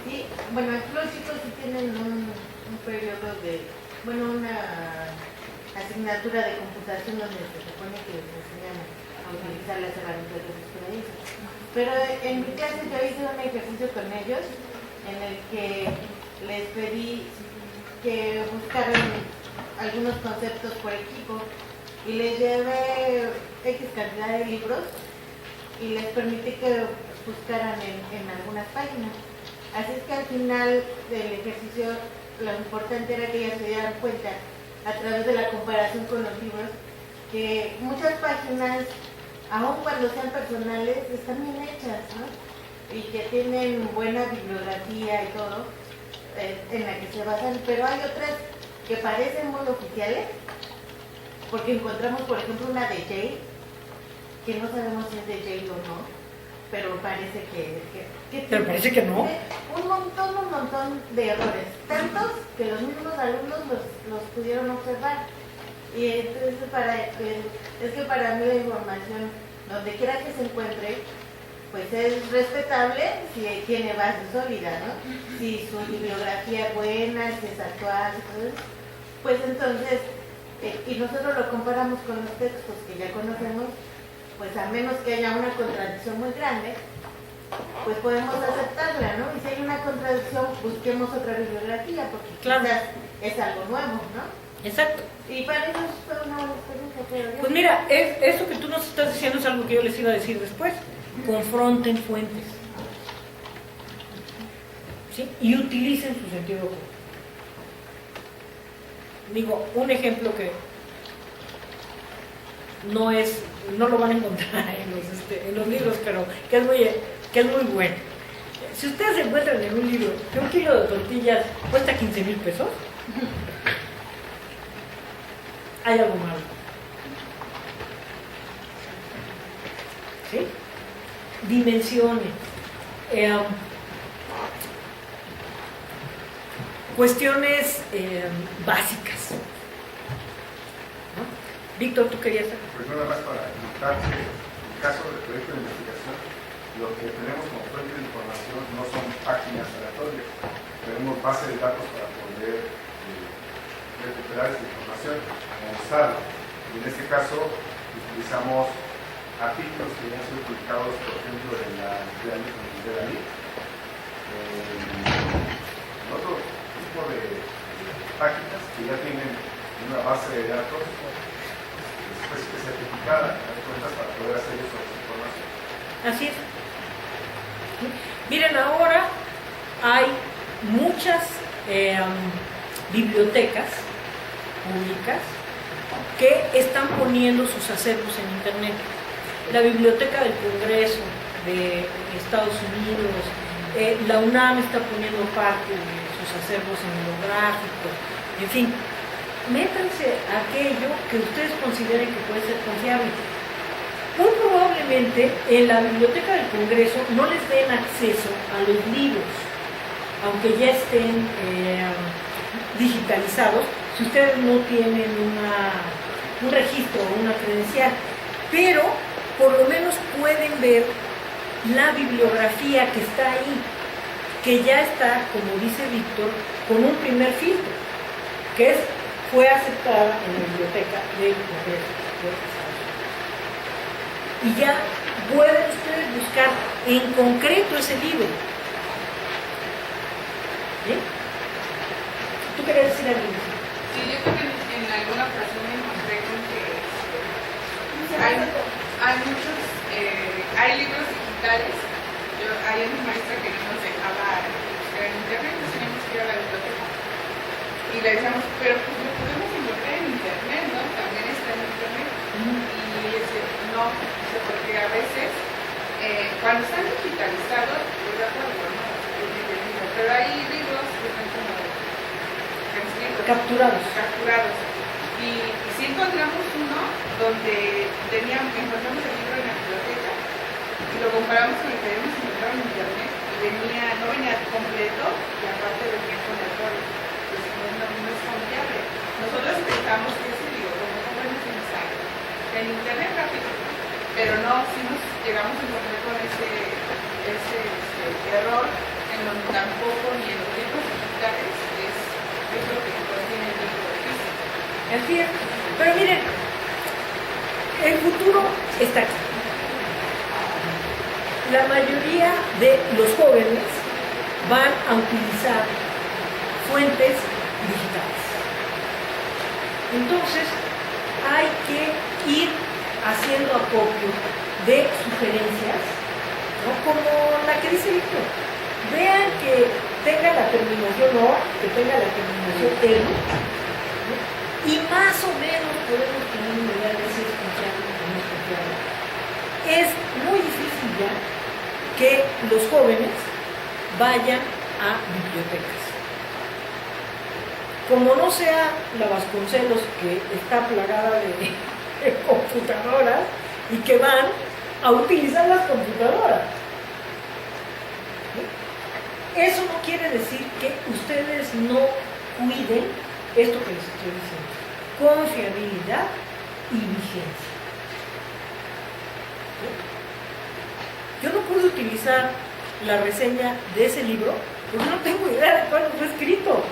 Sí, bueno, los chicos sí tienen un periodo una asignatura de computación donde se supone que les enseñan a utilizar las herramientas de los periodistas. Pero en mi clase yo hice un ejercicio con ellos en el que les pedí que buscaran algunos conceptos por equipo y les llevé X cantidad de libros y les permití que buscaran en algunas páginas. Así es que al final del ejercicio lo importante era que ellas se dieran cuenta a través de la comparación con los libros que muchas páginas, aun cuando sean personales, están bien hechas, ¿no? Y que tienen buena bibliografía y todo en la que se basan, pero hay otras que parecen muy oficiales, porque encontramos, por ejemplo, una de Yale, que no sabemos si es de Yale o no, pero parece que Pero parece que no. un montón de errores, tantos que los mismos alumnos los pudieron observar. Y entonces es que para mí la información, donde quiera que se encuentre, pues es respetable si tiene base sólida, ¿no? Si su bibliografía es buena, si es actual, pues entonces, y nosotros lo comparamos con los textos que ya conocemos, pues a menos que haya una contradicción muy grande, pues podemos aceptarla, ¿no? Y si hay una contradicción, busquemos otra bibliografía, porque Claro. quizás es algo nuevo, ¿no? Exacto. Y para eso fue una buena experiencia, creo yo. Pues mira, eso que tú nos estás diciendo es algo que yo les iba a decir después. Confronten fuentes. ¿Sí? Y utilicen su sentido común. Digo, un ejemplo que no lo van a encontrar en los libros, pero que es muy bueno. Si ustedes encuentran en un libro que 1 kilo de tortillas cuesta 15,000 pesos, hay algo malo. ¿Sí? Dimensiones. Cuestiones básicas. ¿No? Víctor, ¿tú querías? Pues nada más para indicar que en caso del proyecto de investigación lo que tenemos como fuente de información no son páginas aleatorias, tenemos base de datos para poder recuperar esta información, usarla. Y en este caso utilizamos artículos que ya han sido publicados, por ejemplo, en la LIC, en otro tipo de páginas que ya tienen una base de datos certificada, para poder hacer uso de esa información. Así es. Miren, ahora hay muchas bibliotecas públicas que están poniendo sus acervos en Internet. La Biblioteca del Congreso de Estados Unidos, la UNAM está poniendo parte de sus acervos etnográficos, en fin, métanse a aquello que ustedes consideren que puede ser confiable. Muy probablemente en la Biblioteca del Congreso no les den acceso a los libros, aunque ya estén digitalizados, si ustedes no tienen un registro o una credencial, pero por lo menos pueden ver la bibliografía que está ahí, que ya está, como dice Víctor, con un primer filtro, que fue aceptada en la Biblioteca del Congreso de Estados Unidos. Y ya pueden ustedes buscar en concreto ese libro. ¿Sí? ¿Tú querías decir algo? Sí, yo creo que en alguna ocasión me encontré con que hay muchos, hay libros digitales. Hay una maestra que no nos dejaba buscar en internet, nos teníamos que ir a la biblioteca. Y le decíamos, pero pues lo podemos encontrar en internet, ¿no? También está en internet. Y dice, no, porque a veces, cuando están digitalizados, pues de acuerdo, ¿no? Pero hay libros que están como capturados. Y sí encontramos uno donde encontramos el libro en la biblioteca y lo comparamos con el que habíamos encontrado en internet y no venía completo y aparte venía con errores. Entonces no es confiable. Nosotros pensamos que ese libro, como jóvenes ensayos, en internet rápido, pero no, si nos llegamos a encontrar con ese error en donde tampoco ni en los libros digitales es lo que contiene el libro físico. Así es. Pero miren, el futuro está aquí. La mayoría de los jóvenes van a utilizar fuentes digitales. Entonces, hay que ir haciendo acopio de sugerencias, ¿no? Como la que dice Víctor. Vean que tenga la terminación O, que tenga la terminación L, ¿no? Y más o menos podemos tener una idea de si es confiable o no es confiable. Es muy difícil ya que los jóvenes vayan a bibliotecas. Como no sea la Vasconcelos, que está plagada de computadoras y que van a utilizar las computadoras. Eso no quiere decir que ustedes no cuiden esto que les estoy diciendo: confiabilidad y vigencia. Yo no pude utilizar la reseña de ese libro porque no tengo idea de cuándo fue escrito.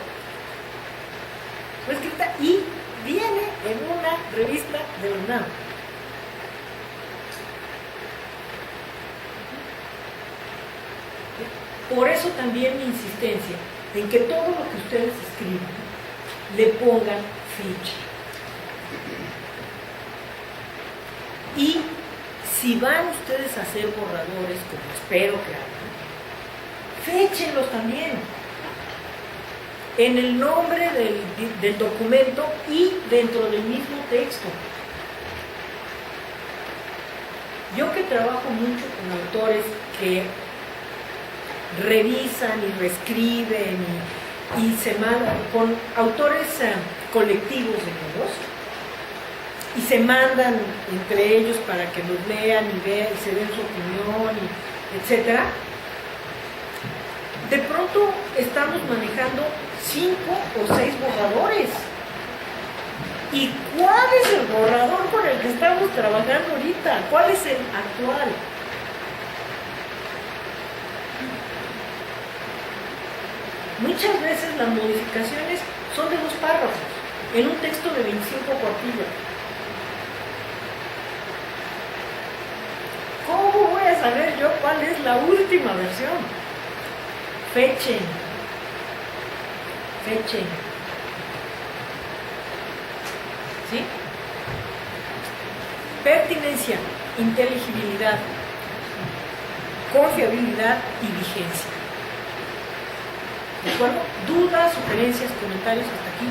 Fue escrita y viene en una revista de la UNAM. Por eso también mi insistencia en que todo lo que ustedes escriban le pongan ficha. Y si van ustedes a hacer borradores, como espero que hagan, féchenlos también en el nombre del documento y dentro del mismo texto. Yo que trabajo mucho con autores que revisan y reescriben y se mandan con autores colectivos de todos y se mandan entre ellos para que los lean y vean y se den su opinión, etcétera. De pronto estamos manejando 5 o 6 borradores. ¿Y cuál es el borrador con el que estamos trabajando ahorita? ¿Cuál es el actual? Muchas veces las modificaciones son de 2 párrafos, en un texto de 25 cuartillas. ¿Cómo voy a saber yo cuál es la última versión? Fechen. ¿Sí? Pertinencia, inteligibilidad, confiabilidad y vigencia. ¿De acuerdo? Dudas, sugerencias, comentarios hasta aquí.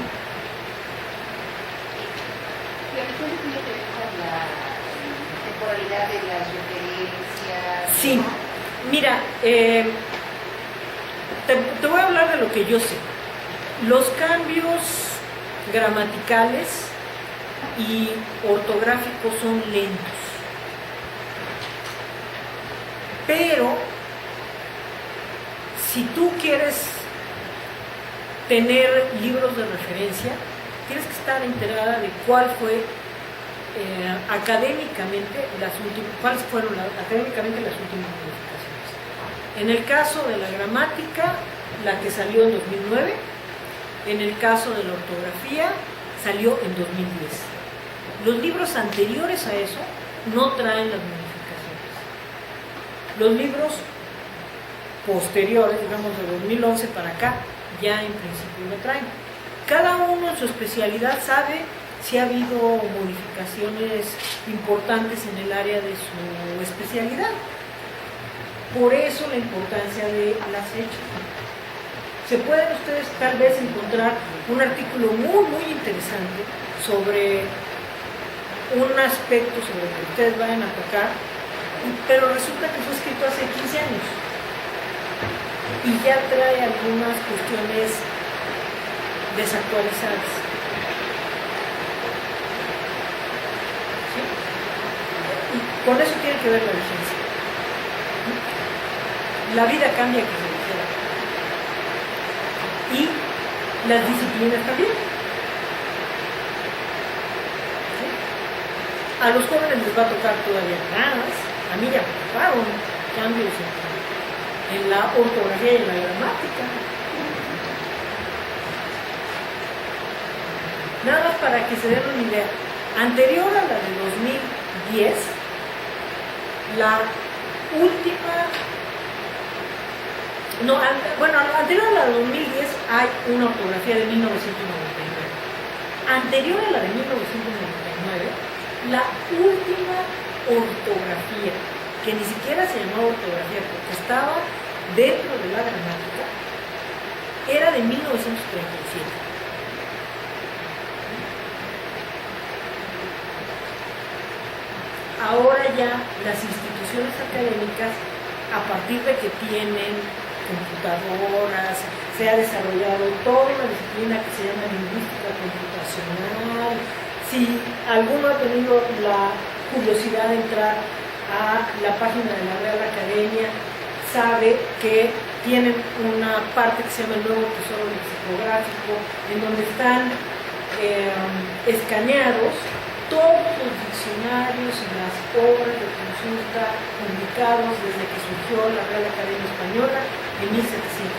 La temporalidad de las referencias. Sí, mira, te voy a hablar de lo que yo sé. Los cambios gramaticales y ortográficos son lentos, pero si tú quieres tener libros de referencia, tienes que estar enterada de cuál fue académicamente cuáles fueron académicamente las últimas modificaciones. En el caso de la gramática, la que salió en 2009, en el caso de la ortografía, salió en 2010. Los libros anteriores a eso no traen las modificaciones. Los libros posteriores, digamos de 2011 para acá, ya en principio lo traen. Cada uno en su especialidad sabe si ha habido modificaciones importantes en el área de su especialidad. Por eso la importancia de las fechas. Se pueden ustedes tal vez encontrar un artículo muy, muy interesante sobre un aspecto sobre el que ustedes vayan a tocar, pero resulta que fue escrito hace 15 años y ya trae algunas cuestiones desactualizadas. ¿Sí? Y con eso tiene que ver la vigencia. La vida cambia, que se dijera. Y las disciplinas también. ¿Sí? A los jóvenes les va a tocar todavía más. A mí ya me tocaron cambios en la ortografía y en la gramática. Nada más para que se den una idea. Anterior a la de 2010, la última... No, bueno, anterior a la de 2010 hay una ortografía de 1999. Anterior a la de 1999, la última ortografía, que ni siquiera se llamaba ortografía porque estaba dentro de la gramática, era de 1937. Ahora ya las instituciones académicas, a partir de que tienen computadoras, se ha desarrollado toda una disciplina que se llama lingüística computacional. Si alguno ha tenido la curiosidad de entrar a la página de la Real Academia, sabe que tienen una parte que se llama el nuevo tesoro lexicográfico, en donde están escaneados todos los diccionarios y las obras de consulta publicados desde que surgió la Real Academia Española en 1710.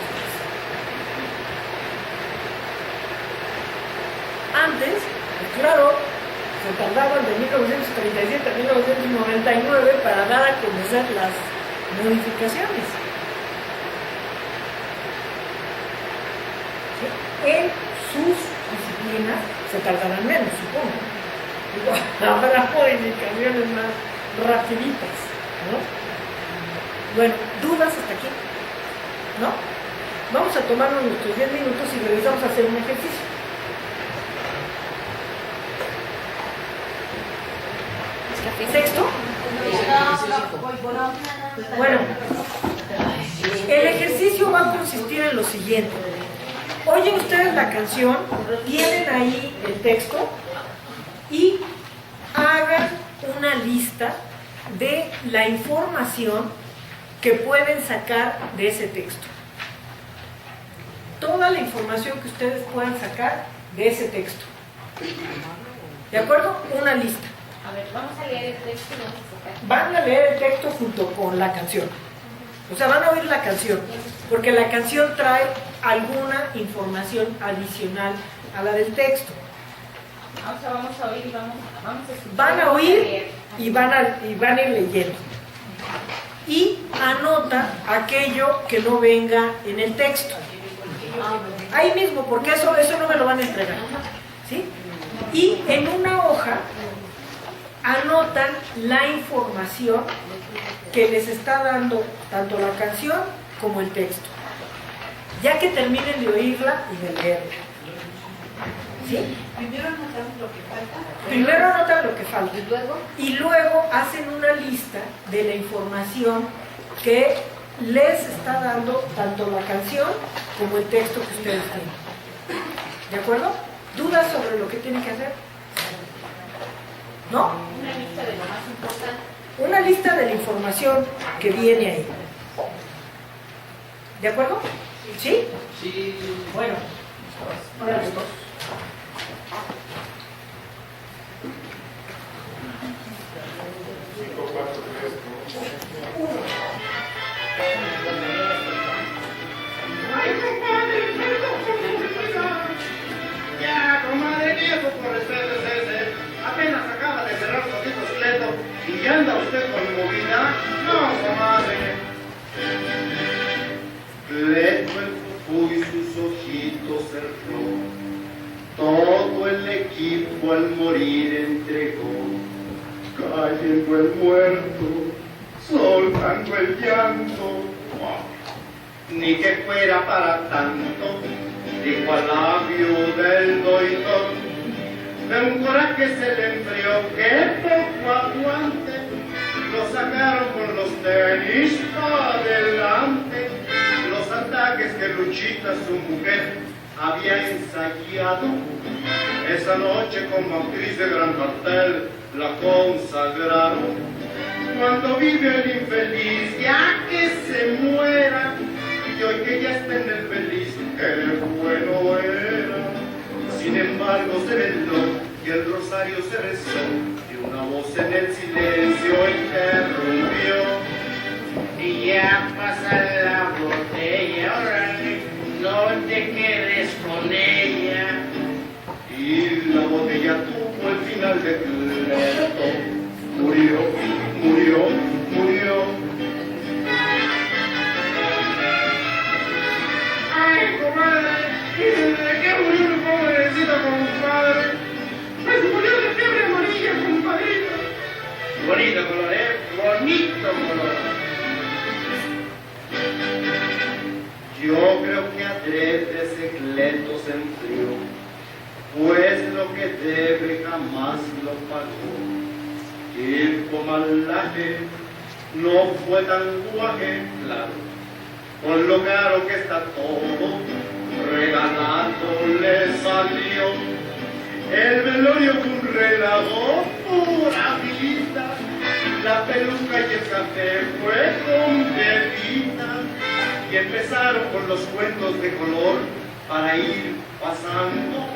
Antes, pues claro, se tardaban de 1937 a 1999 para dar a conocer las modificaciones. ¿Sí? En sus disciplinas se tardarán menos, supongo. Habrá modificaciones más rapiditas, ¿no? Bueno, dudas hasta aquí, ¿no? Vamos a tomarnos nuestros 10 minutos y regresamos a hacer un ejercicio. ¿Sexto? Bueno, el ejercicio va a consistir en lo siguiente. Oyen ustedes la canción, tienen ahí el texto y hagan una lista de la información que pueden sacar de ese texto. Toda la información que ustedes puedan sacar de ese texto. ¿De acuerdo? Una lista. A ver, vamos a leer el texto y vamos a sacar. Van a leer el texto junto con la canción. O sea, van a oír la canción, porque la canción trae alguna información adicional a la del texto. O sea, vamos a oír y vamos a escuchar. Van a vamos oír leer. y van a ir leyendo. Y anota aquello que no venga en el texto. Ahí mismo, porque eso no me lo van a entregar. ¿Sí? Y en una hoja anotan la información que les está dando tanto la canción como el texto. Ya que terminen de oírla y de leerla. ¿Sí? Primero anotamos lo que falta. Primero anotan lo que falta. Y luego, Y luego hacen una lista de la información que les está dando tanto la canción como el texto que ustedes tienen. ¿De acuerdo? ¿Dudas sobre lo que tienen que hacer? ¿No? Una lista de lo más importante. Una lista de la información que viene ahí. ¿De acuerdo? ¿Sí? Sí. Bueno. Ahora les toca. Ya, comadre, viejo por ese. Apenas acaba de cerrar poquito esqueleto y ya anda usted con movida. No, comadre. Leto el fufú y sus ojitos cerró. Todo el equipo al morir entregó. Cayendo el muerto, soltando el llanto. Ni que fuera para tanto, dijo al labio del doidor. De un coraje se le enfrió que poco aguante. Lo sacaron con los tenis para adelante. Los ataques que Luchita, su mujer, había ensayado. Esa noche como actriz de gran cartel la consagraron. Cuando vive el infeliz, ya que se muera, y hoy que ya está en el feliz, qué bueno era. Sin embargo se veló y el rosario se rezó, y una voz en el silencio interrumpió. Y ya pasa la botella, órale, no te quedes con ella. Y la botella tuvo el final de Cleto. Murió, murió, murió. ¡Ay, comadre! ¿De qué murió mi pobrecito compadre? ¡Pues murió de fiebre amarilla, compadrito! Bonito color, ¿eh? Bonito color. Yo creo que adrede ese Cleto se enfrió, pues lo que debe jamás lo pagó. El comalaje no fue tan guaje, claro, con lo caro que está todo, regalado le salió. El velorio fue un relajo, pura vida, la peluca y el café fue con bebida, y empezaron con los cuentos de color para ir pasando,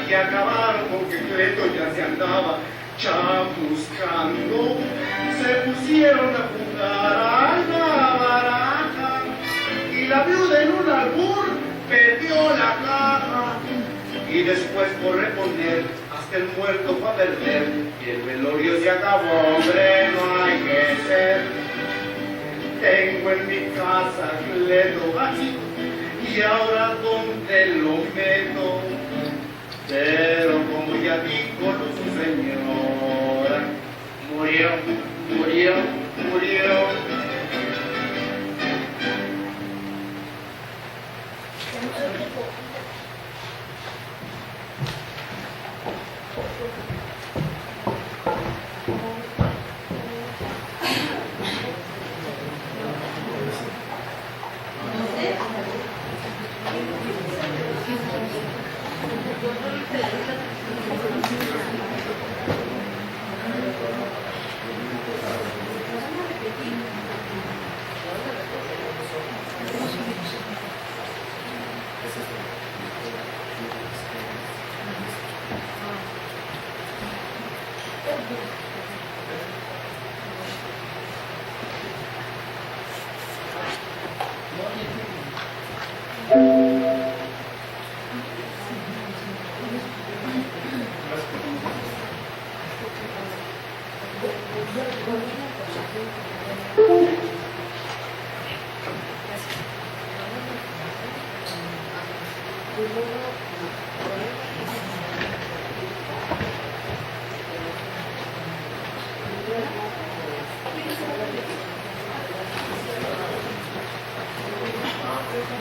y acabaron con que Cleto ya se andaba chamuscando. Se pusieron a jugar a la baraja y la viuda en un albur perdió la caja, y después por reponer hasta el muerto fue a perder, y el velorio se acabó. Hombre, no hay que ser. Tengo en mi casa Cleto así, y ahora dónde lo meto. Pero como ya dijo su señora, murió, murió, murió.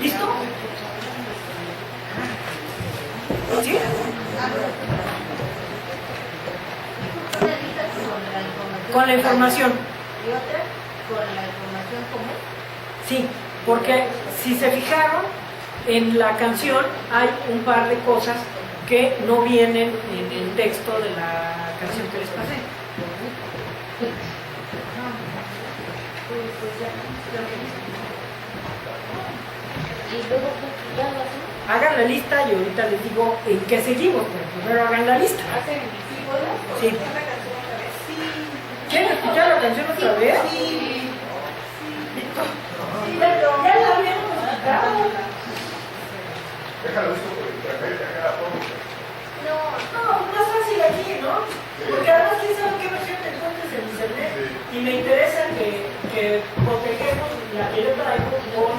¿Listo? ¿Sí? Con la información. ¿Y otra? Con la información común. Sí, porque si se fijaron, en la canción hay un par de cosas que no vienen en el texto de la canción que les pasé. Hagan la lista y ahorita les digo en qué seguimos, pero primero hagan la lista. Sí. ¿Quieren escuchar la canción otra vez? Sí. Ya la habíamos escuchado. Déjalo listo porque acá la pongo. No, más fácil aquí, ¿no? Porque además quién sabe qué versión te encuentres en internet. Y me interesa que protegemos la que yo traigo con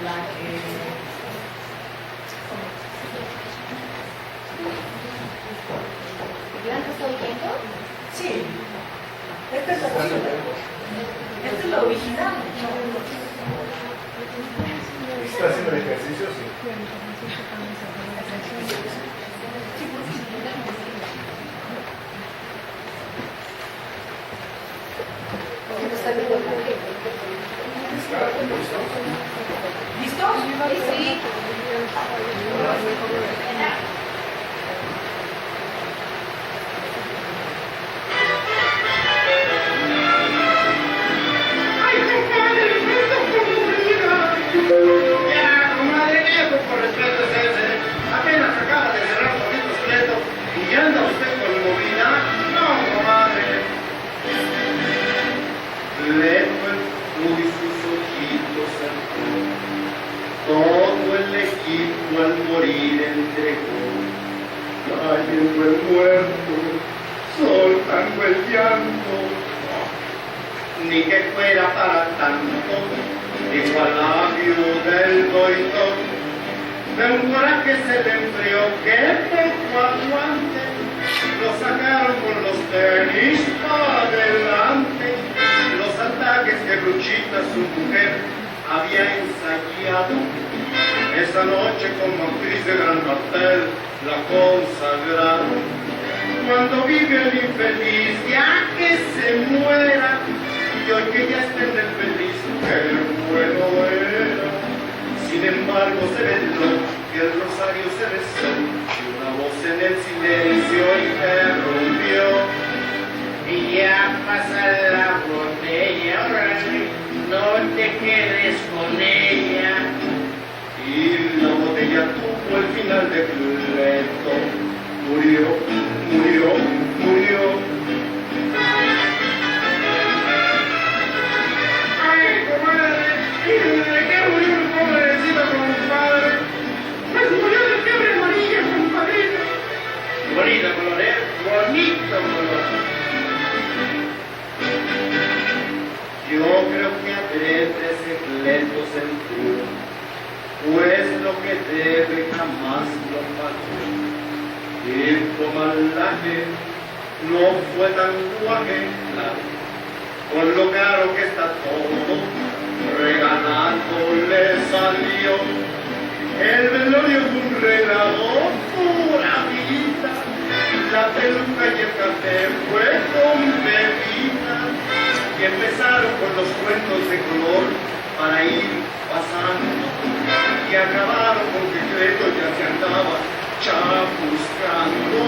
la que... ¿Blanco está oyendo? Sí. Esta es la versión. Esta es la original. ¿Está haciendo el ejercicio? Sí. ¿Listos? Sí. Ya, comadre, viejo, por respeto es ese. Apenas acaba de cerrar un bonito esqueleto y ya anda usted con movida. No, comadre. Lejos y sus ojitos cerró. Todo el equipo al morir entregó. Cayendo el muerto, soltando el llanto. Ni que fuera para tanto, dijo al labio del doidor, de un coraje se le enfrió que poco aguante, lo sacaron con los tenis para adelante, los ataques que Bruchita, su mujer, había ensayado, esa noche como actriz de gran papel, la consagraron. Cuando vive el infeliz, ya que se muera, y hoy que ya está en el feliz, qué bueno era. Sin embargo se veló, que el rosario se besó, y una voz en el silencio interrumpió. Y ya pasa la botella, órale, no te quedes con ella. Y la botella tuvo el final de pleito. Murió, murió, murió. Ay, comadre, ¿de qué murió el pobrecito compadre? Pues murió de fiebre amarilla, compadrito. Bonito color, ¿eh? Bonito color. Yo creo que adrede ese pleito sentido, pues lo que debe jamás lo pagó. El comalaje no fue tan guaje, con lo caro que está todo, regalando le salió. El velorio fue un regalo, pura vida, la peluca y el café fue con bebida, y empezaron con los cuentos de color para ir pasando, y acabaron con que Creto ya se andaba chamuscando,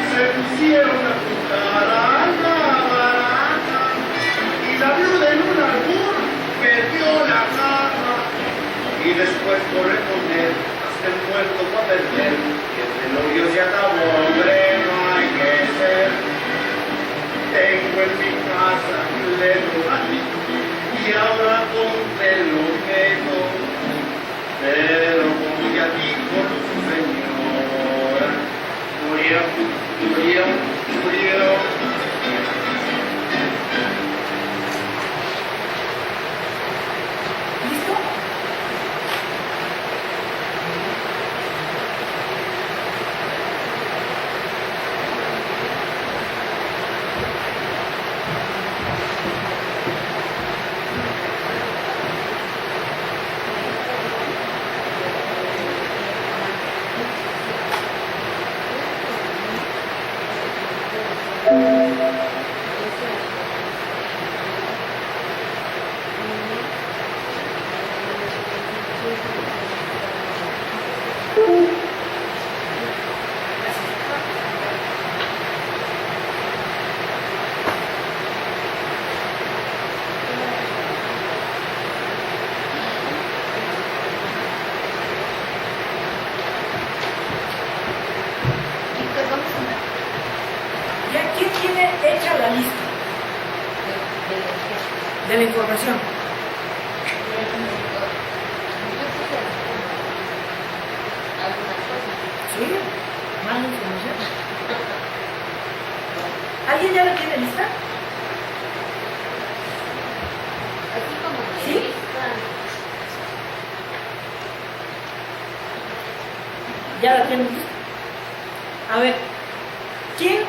se pusieron a juntar a la barata, y la viuda en un albur perdió la caja, y después por responder hasta el muerto va a perder, que el velorio se acabó, hombre, no hay que ser. Tengo en mi casa Lenny, y ahora compré lo meto, pero como ya dijo su señora, murió, murió, murió. la lista de la información. Sí, más información. ¿Alguien ya la tiene lista? Así como que ¿Sí? ¿Ya la tienen lista? A ver, ¿quién?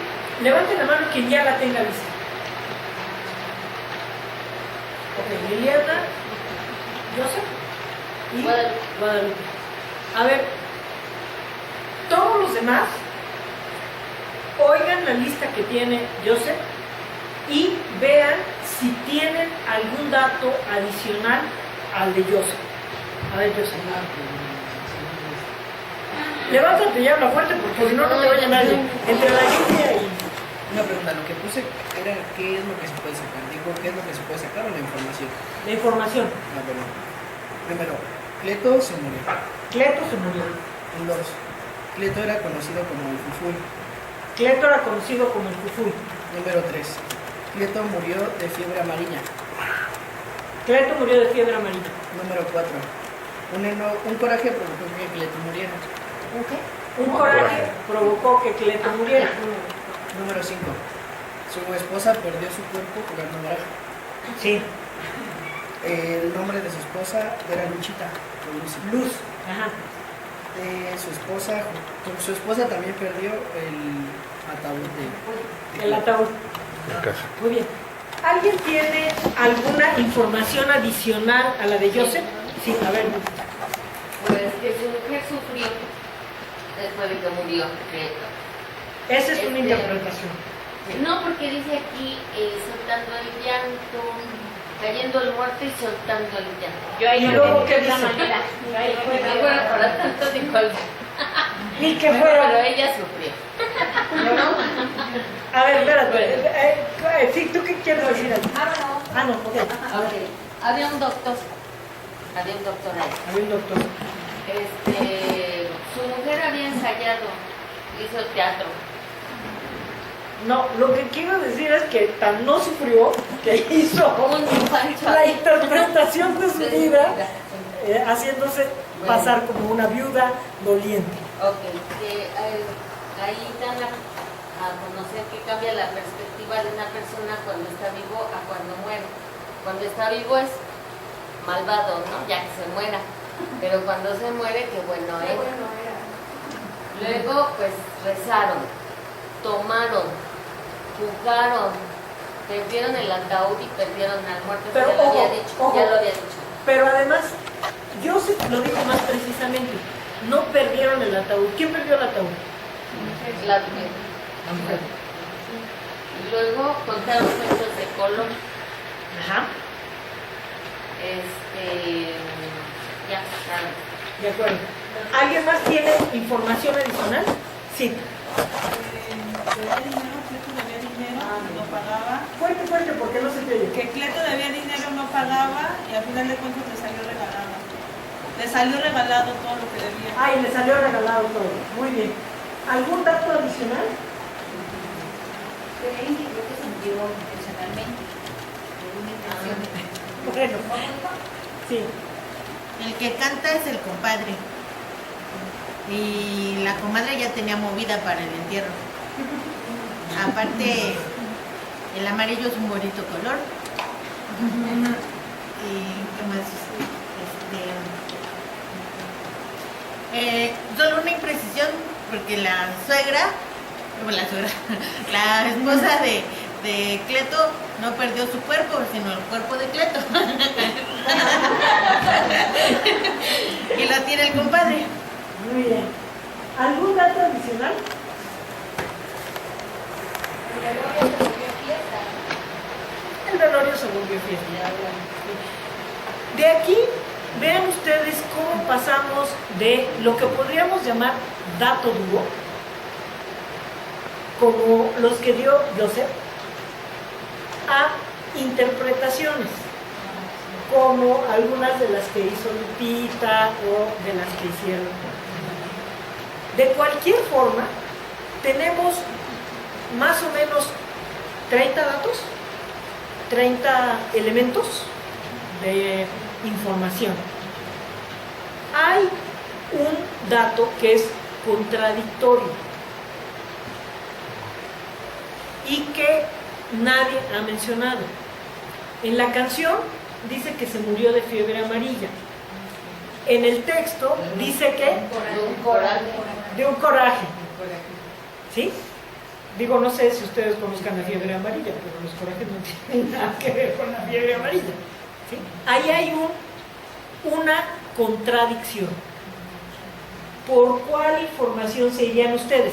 Levante la mano quien ya la tenga lista. Ok, Liliana, Joseph y Guadalupe. A ver, todos los demás, oigan la lista que tiene Joseph y vean si tienen algún dato adicional al de Joseph. A ver, Joseph. Levántate y habla fuerte porque si no, no te oye nadie. Entre la lluvia y... Una pregunta, lo que puse era qué es lo que se puede sacar. Digo, ¿qué es lo que se puede sacar o la información? La información. No, perdón. Primero, Cleto se murió. Cleto se murió. 2. Cleto era conocido como el Fufuy. Cleto era conocido como el Fufuy. Número 3. Cleto murió de fiebre amarilla. Cleto murió de fiebre amarilla. Número 4. Un coraje provocó que Cleto muriera. Un coraje provocó que Cleto muriera. Número 5. Su esposa perdió su cuerpo jugando baraja. Sí. El nombre de su esposa era Luchita. o Lucy. Luz. Ajá. Su esposa también perdió el ataúd de El ataúd. Muy bien. ¿Alguien tiene alguna información adicional a la de Joseph? Sí, a ver. Pues que su mujer sufrió después de que murió. Esa es una interpretación. No, porque dice aquí soltando el llanto, cayendo el muerto y soltando el llanto. Yo ahí ¿Y no luego entendí qué la dice? manera. Yo ahí no No entendí fuera la para manera. tanto dijo el... Ni que Bueno, fuera. pero ella sufrió. A ver, espérate. Sí, ¿tú qué quieres decir ahí? Ah, no, ok. A ver, Había un doctor ahí. había un doctor. Su mujer había ensayado, hizo teatro. No, lo que quiero decir es que tan no sufrió que hizo la interpretación de su vida haciéndose pasar como una viuda doliente. Ok, ahí dan a conocer que cambia la perspectiva de una persona cuando está vivo a cuando muere. Cuando está vivo es malvado, ¿no? Ya que se muera. Pero cuando se muere, qué bueno es. Luego, pues rezaron, tomaron, jugaron, perdieron el ataúd y perdieron al muerto. Pero ya lo había ojo, dicho, ojo. ya lo había dicho. Pero además, Joseph lo dijo más precisamente, no perdieron el ataúd. ¿Quién perdió el ataúd? La mujer. Y luego contaron cuentos de color. Ajá, Ya, nada. de acuerdo. ¿Alguien más tiene información adicional? Sí. Debía dinero, Cleto debía dinero, no pagaba. Fuerte, fuerte, porque no se te oye. Que Cleto debía dinero, no pagaba y al final de cuentas le salió regalado. Le salió regalado todo lo que debía. Ay, le salió regalado todo. Muy bien. ¿Algún dato adicional? Creo que se murió intencionalmente. Bueno, sí. El que canta es el compadre. Y la comadre ya tenía movida para el entierro. Aparte, el amarillo es un bonito color. ¿Y qué más? Solo una imprecisión, porque la esposa de Cleto no perdió su cuerpo, sino el cuerpo de Cleto. Y lo tiene el compadre. Muy bien. ¿Algún dato adicional? El velorio se volvió fiesta. De aquí, vean ustedes cómo pasamos de lo que podríamos llamar dato duro, como los que dio Joseph, a interpretaciones, como algunas de las que hizo Lupita o de las que hicieron. De cualquier forma, tenemos más o menos 30 datos, 30 elementos de información. Hay un dato que es contradictorio y que nadie ha mencionado. En la canción dice que se murió de fiebre amarilla. En el texto dice que de un coraje. ¿Sí? Digo, no sé si ustedes conozcan la fiebre amarilla, pero los corajes no tienen nada que ver con la fiebre amarilla. ¿Sí? Ahí hay una contradicción. ¿Por cuál información se irían ustedes?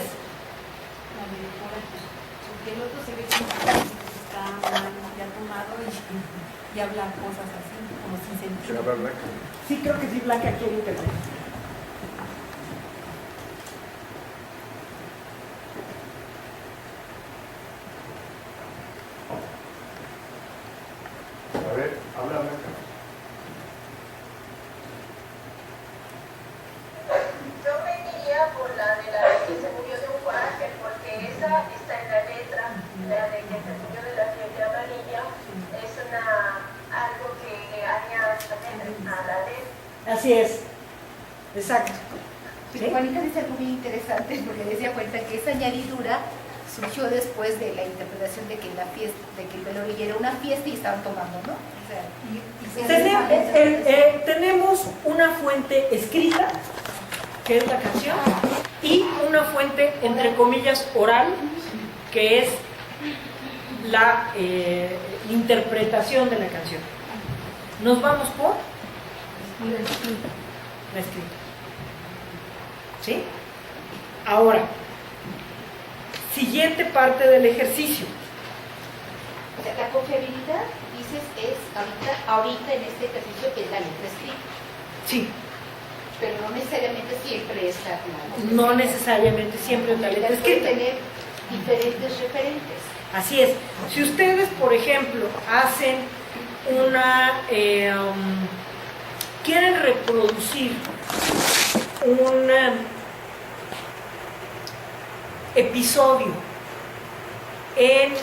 Porque el otro se ve como que está ya tomado y habla cosas así, como sin sentido. Sí, creo que sí, Blanca quiere intervenir. A ver, habla Blanca. Yo me iría por la de la que se murió de un coraje, porque esa está en la letra, la de que se murió de la fiebre amarilla, es algo que haría también a la letra. Así es, exacto. Pero Juanita dice algo muy interesante, porque decía cuenta que esa añadidura surgió después de la interpretación de que la fiesta, de que el velorio era una fiesta y estaban tomando, ¿no? O sea, Tenemos una fuente escrita, que es la canción, y una fuente, entre comillas, oral, que es la interpretación de la canción. Nos vamos por la escrita. ¿Sí? Ahora, siguiente parte del ejercicio. o sea, la confiabilidad, dices, es ahorita en este ejercicio es la letra escrita, Sí, pero no necesariamente siempre es la no necesariamente siempre es la letra puede escrita. tener diferentes referentes. Así es. Si ustedes, por ejemplo, hacen quieren reproducir un episodio en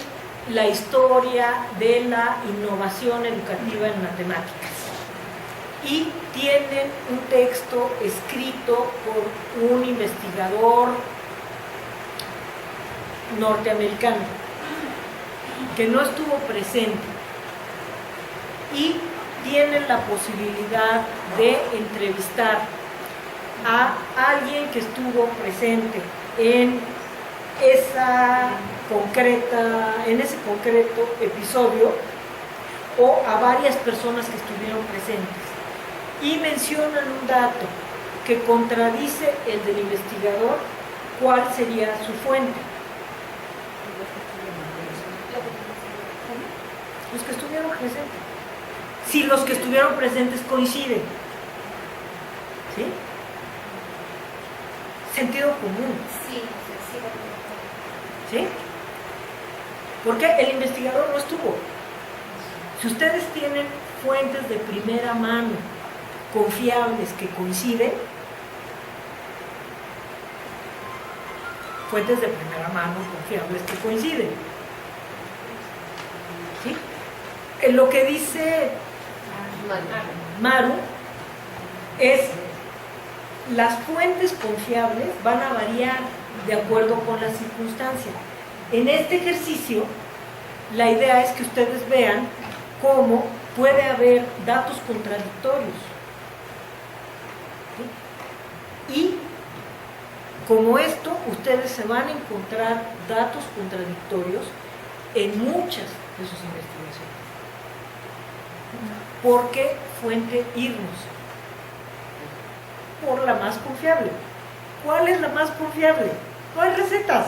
la historia de la innovación educativa en matemáticas y tienen un texto escrito por un investigador norteamericano que no estuvo presente y tienen la posibilidad de entrevistar a alguien que estuvo presente en ese concreto episodio o a varias personas que estuvieron presentes y mencionan un dato que contradice el del investigador, ¿cuál sería su fuente? Los que estuvieron presentes. Si los que estuvieron presentes coinciden. ¿Sí? Sentido común. ¿Sí? Porque el investigador no estuvo. Si ustedes tienen fuentes de primera mano, confiables, que coinciden, fuentes de primera mano, confiables, que coinciden. ¿Sí? Lo que dice Maru es las fuentes confiables van a variar de acuerdo con la circunstancia. En este ejercicio, la idea es que ustedes vean cómo puede haber datos contradictorios. ¿Sí? Y como esto, ustedes se van a encontrar datos contradictorios en muchas de sus investigaciones. ¿Por qué fuente irnos? Por la más confiable. ¿Cuál es la más confiable? No hay recetas.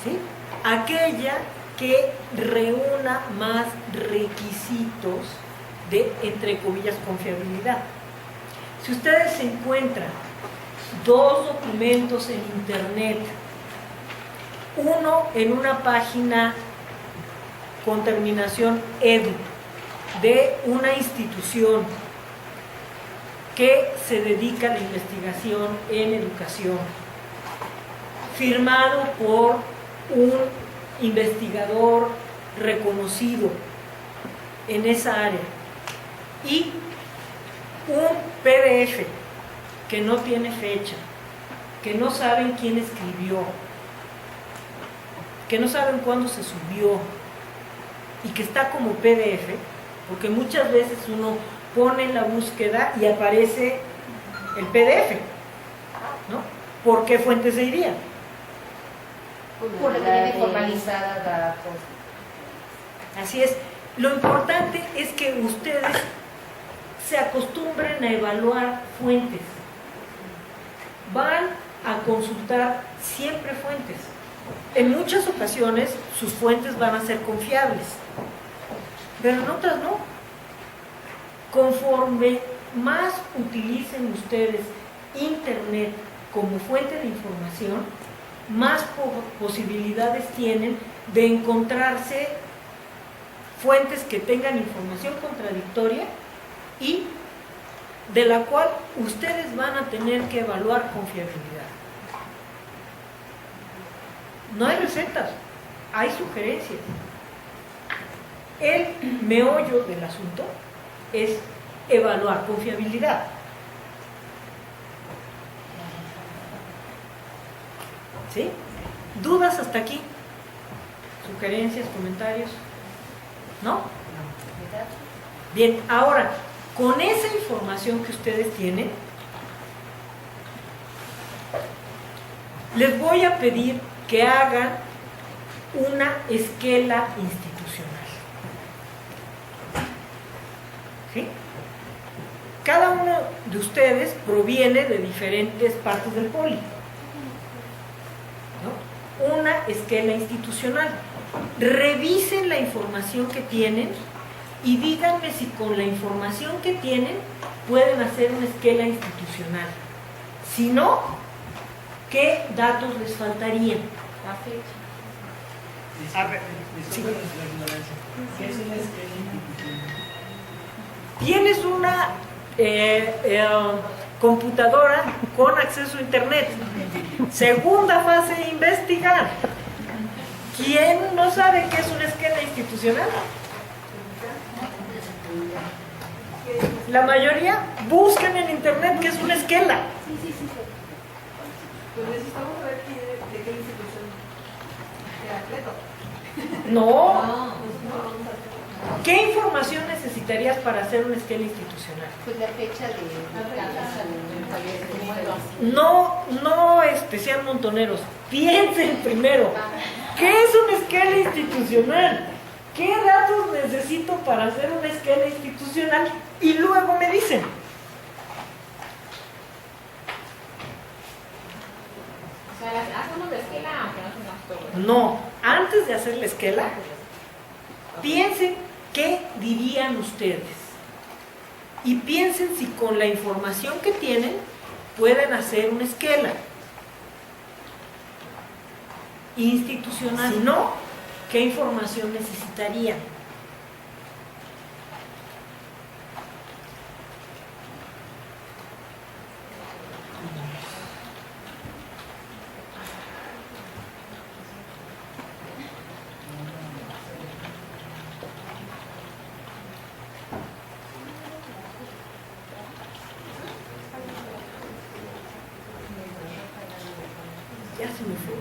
¿Sí? Aquella que reúna más requisitos de, entre comillas, confiabilidad. Si ustedes se encuentran dos documentos en internet, uno en una página con terminación edu de una institución que se dedica a la investigación en educación, firmado por un investigador reconocido en esa área y un PDF que no tiene fecha, que no saben quién escribió, que no saben cuándo se subió y que está como PDF, porque muchas veces uno pone la búsqueda y aparece el PDF, ¿no? ¿Por qué fuente se iría? Porque tiene formalizada datos. Así es. Lo importante es que ustedes se acostumbren a evaluar fuentes. Van a consultar siempre fuentes. En muchas ocasiones sus fuentes van a ser confiables, pero en otras no. Conforme más utilicen ustedes Internet como fuente de información, más posibilidades tienen de encontrarse fuentes que tengan información contradictoria y de la cual ustedes van a tener que evaluar confiabilidad. No hay recetas, hay sugerencias. El meollo del asunto es evaluar confiabilidad. ¿Sí? ¿Dudas hasta aquí? ¿Sugerencias, comentarios? ¿No? Bien, ahora, con esa información que ustedes tienen, les voy a pedir que hagan una esquela institucional. ¿Sí? Cada uno de ustedes proviene de diferentes partes del poli, ¿no? Una esquela institucional. Revisen la información que tienen y díganme si con la información que tienen pueden hacer una esquela institucional. Si no, ¿qué datos les faltarían? La fecha. A ver, sí. ¿Qué es una esquela institucional? Tienes una computadora con acceso a internet. Segunda fase, investigar. ¿Quién no sabe qué es una esquela institucional? La mayoría buscan en internet qué es una esquela. Pues necesitamos saber de qué institución. ¿De Atleto? No. ¿Qué información necesitarías para hacer una esquela institucional? Pues la fecha de No, sean montoneros. Piensen primero. ¿Qué es una esquela institucional? ¿Qué datos necesito para hacer una esquela institucional? Y luego me dicen. O sea, hacemos la esquela aunque no tengamos todo. No, antes de hacer la esquela, piensen qué dirían ustedes. Y piensen si con la información que tienen pueden hacer una esquela institucional. Si no, ¿qué información necesitarían? Ya se me fue.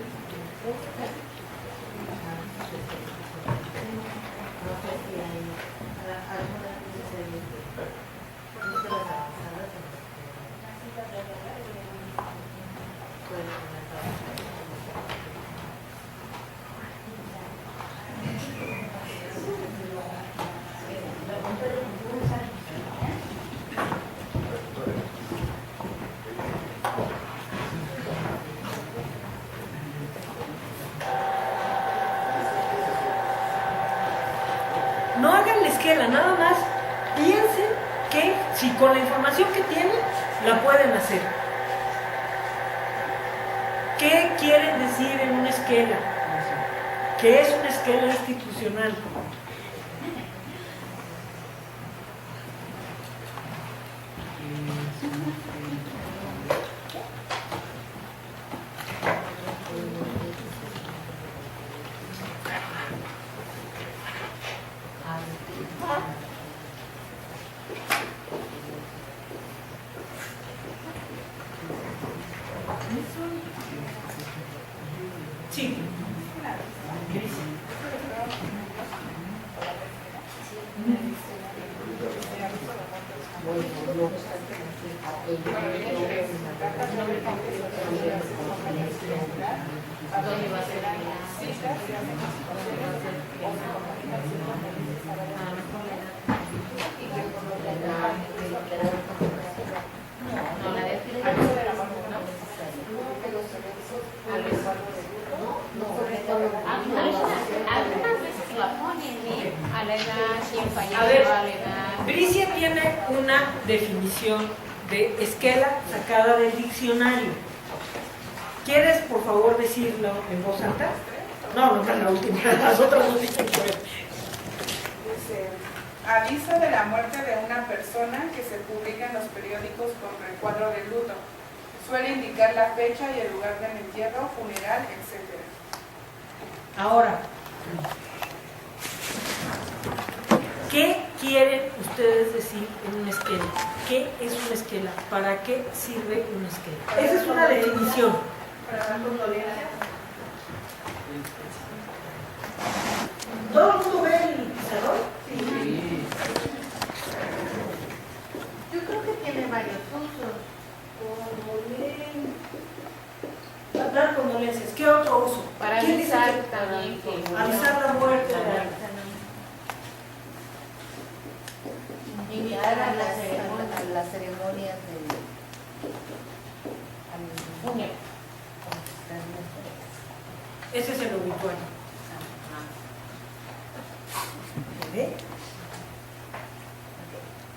No hagan la esquela, nada más piensen que si con la información que tienen la pueden hacer. ¿Qué quieren decir en una esquela? ¿Qué es una esquela institucional? Sí. Algunas veces la ponen, a la edad, quién A falleció ver, a la edad. Bricia tiene una definición de esquela sacada del diccionario. ¿Quieres, por favor, decirlo en voz alta? No, no es la última, las otras no dicen que ver. Dice, aviso de la muerte de una persona que se publica en los periódicos con recuadro de luto. Suele indicar la fecha y el lugar del entierro, funeral, etc. Ahora, ¿qué quieren ustedes decir en una esquela? ¿Qué es una esquela? ¿Para qué sirve una esquela? Esa es una definición. Para dar condolencias. ¿Todo el mundo ve el pizarrón? Sí. Yo creo que tiene varios usos. Dar condolencias. ¿Qué otro uso? Para ¿Quién dice avisar que- también que Avisar la muerte. Invitar a las ceremonias de funeral. Ese es el obituario. ¿Ve?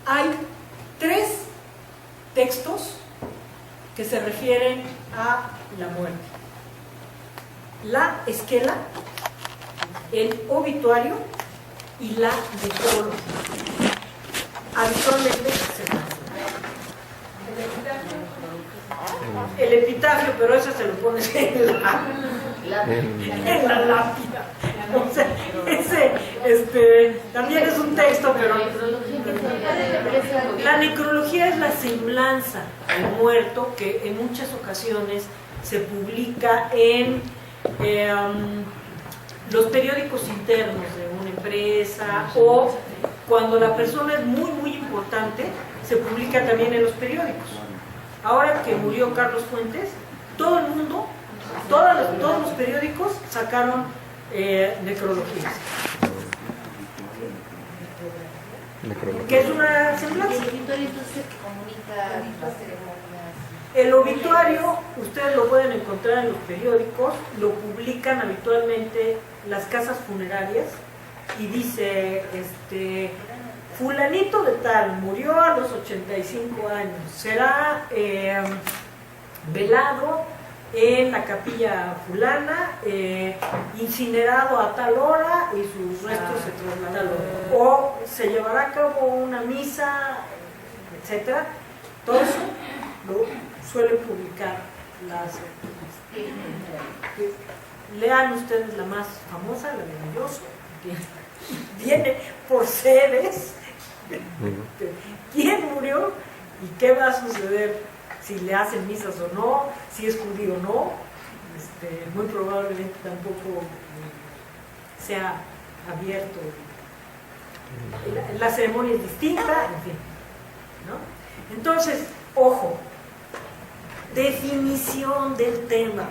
Hay 3 textos que se refieren a la muerte: la esquela, el obituario y la necrología. Habitualmente se hace el epitafio, pero eso se lo pones en la lápida. O sea, ese también es un texto, pero la necrología es la semblanza del muerto que en muchas ocasiones se publica en los periódicos internos de una empresa, o cuando la persona es muy, muy importante, se publica también en los periódicos. Ahora que murió Carlos Fuentes, todo el mundo, todos los periódicos sacaron necrologías. Que es una semblanza. el obituario entonces que comunica las ceremonias. El obituario, ustedes lo pueden encontrar en los periódicos, lo publican habitualmente las casas funerarias y dice, fulanito de tal, murió a los 85 años, será velado en la capilla fulana, incinerado a tal hora y sus restos se trasladan, o se llevará a cabo una misa, etcétera. Todo eso lo suelen publicar las... Lean ustedes la más famosa, la de Galloso, que viene por sedes. ¿Quién murió y qué va a suceder? Si le hacen misas o no, si es judío o no, muy probablemente tampoco sea abierto. La ceremonia es distinta, en fin, ¿no? Entonces, ojo, definición del tema.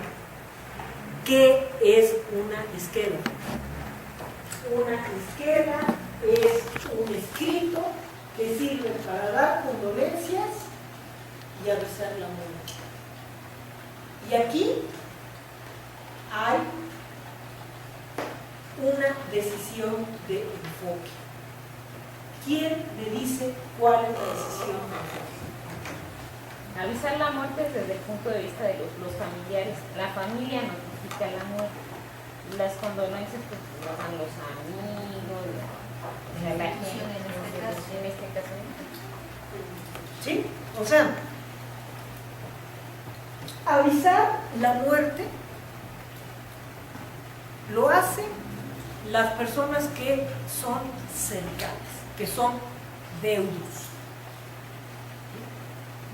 ¿Qué es una esquela? Una esquela es un escrito que sirve para dar condolencias y avisar la muerte. Y aquí hay una decisión de enfoque. ¿Quién me dice cuál es la decisión de enfoque? Avisar la muerte desde el punto de vista de los familiares. La familia notifica la muerte. Las condolencias pues lo dan los amigos, la gente, en este caso. ¿Sí? O sea, avisar la muerte lo hacen las personas que son cercanas, que son deudos.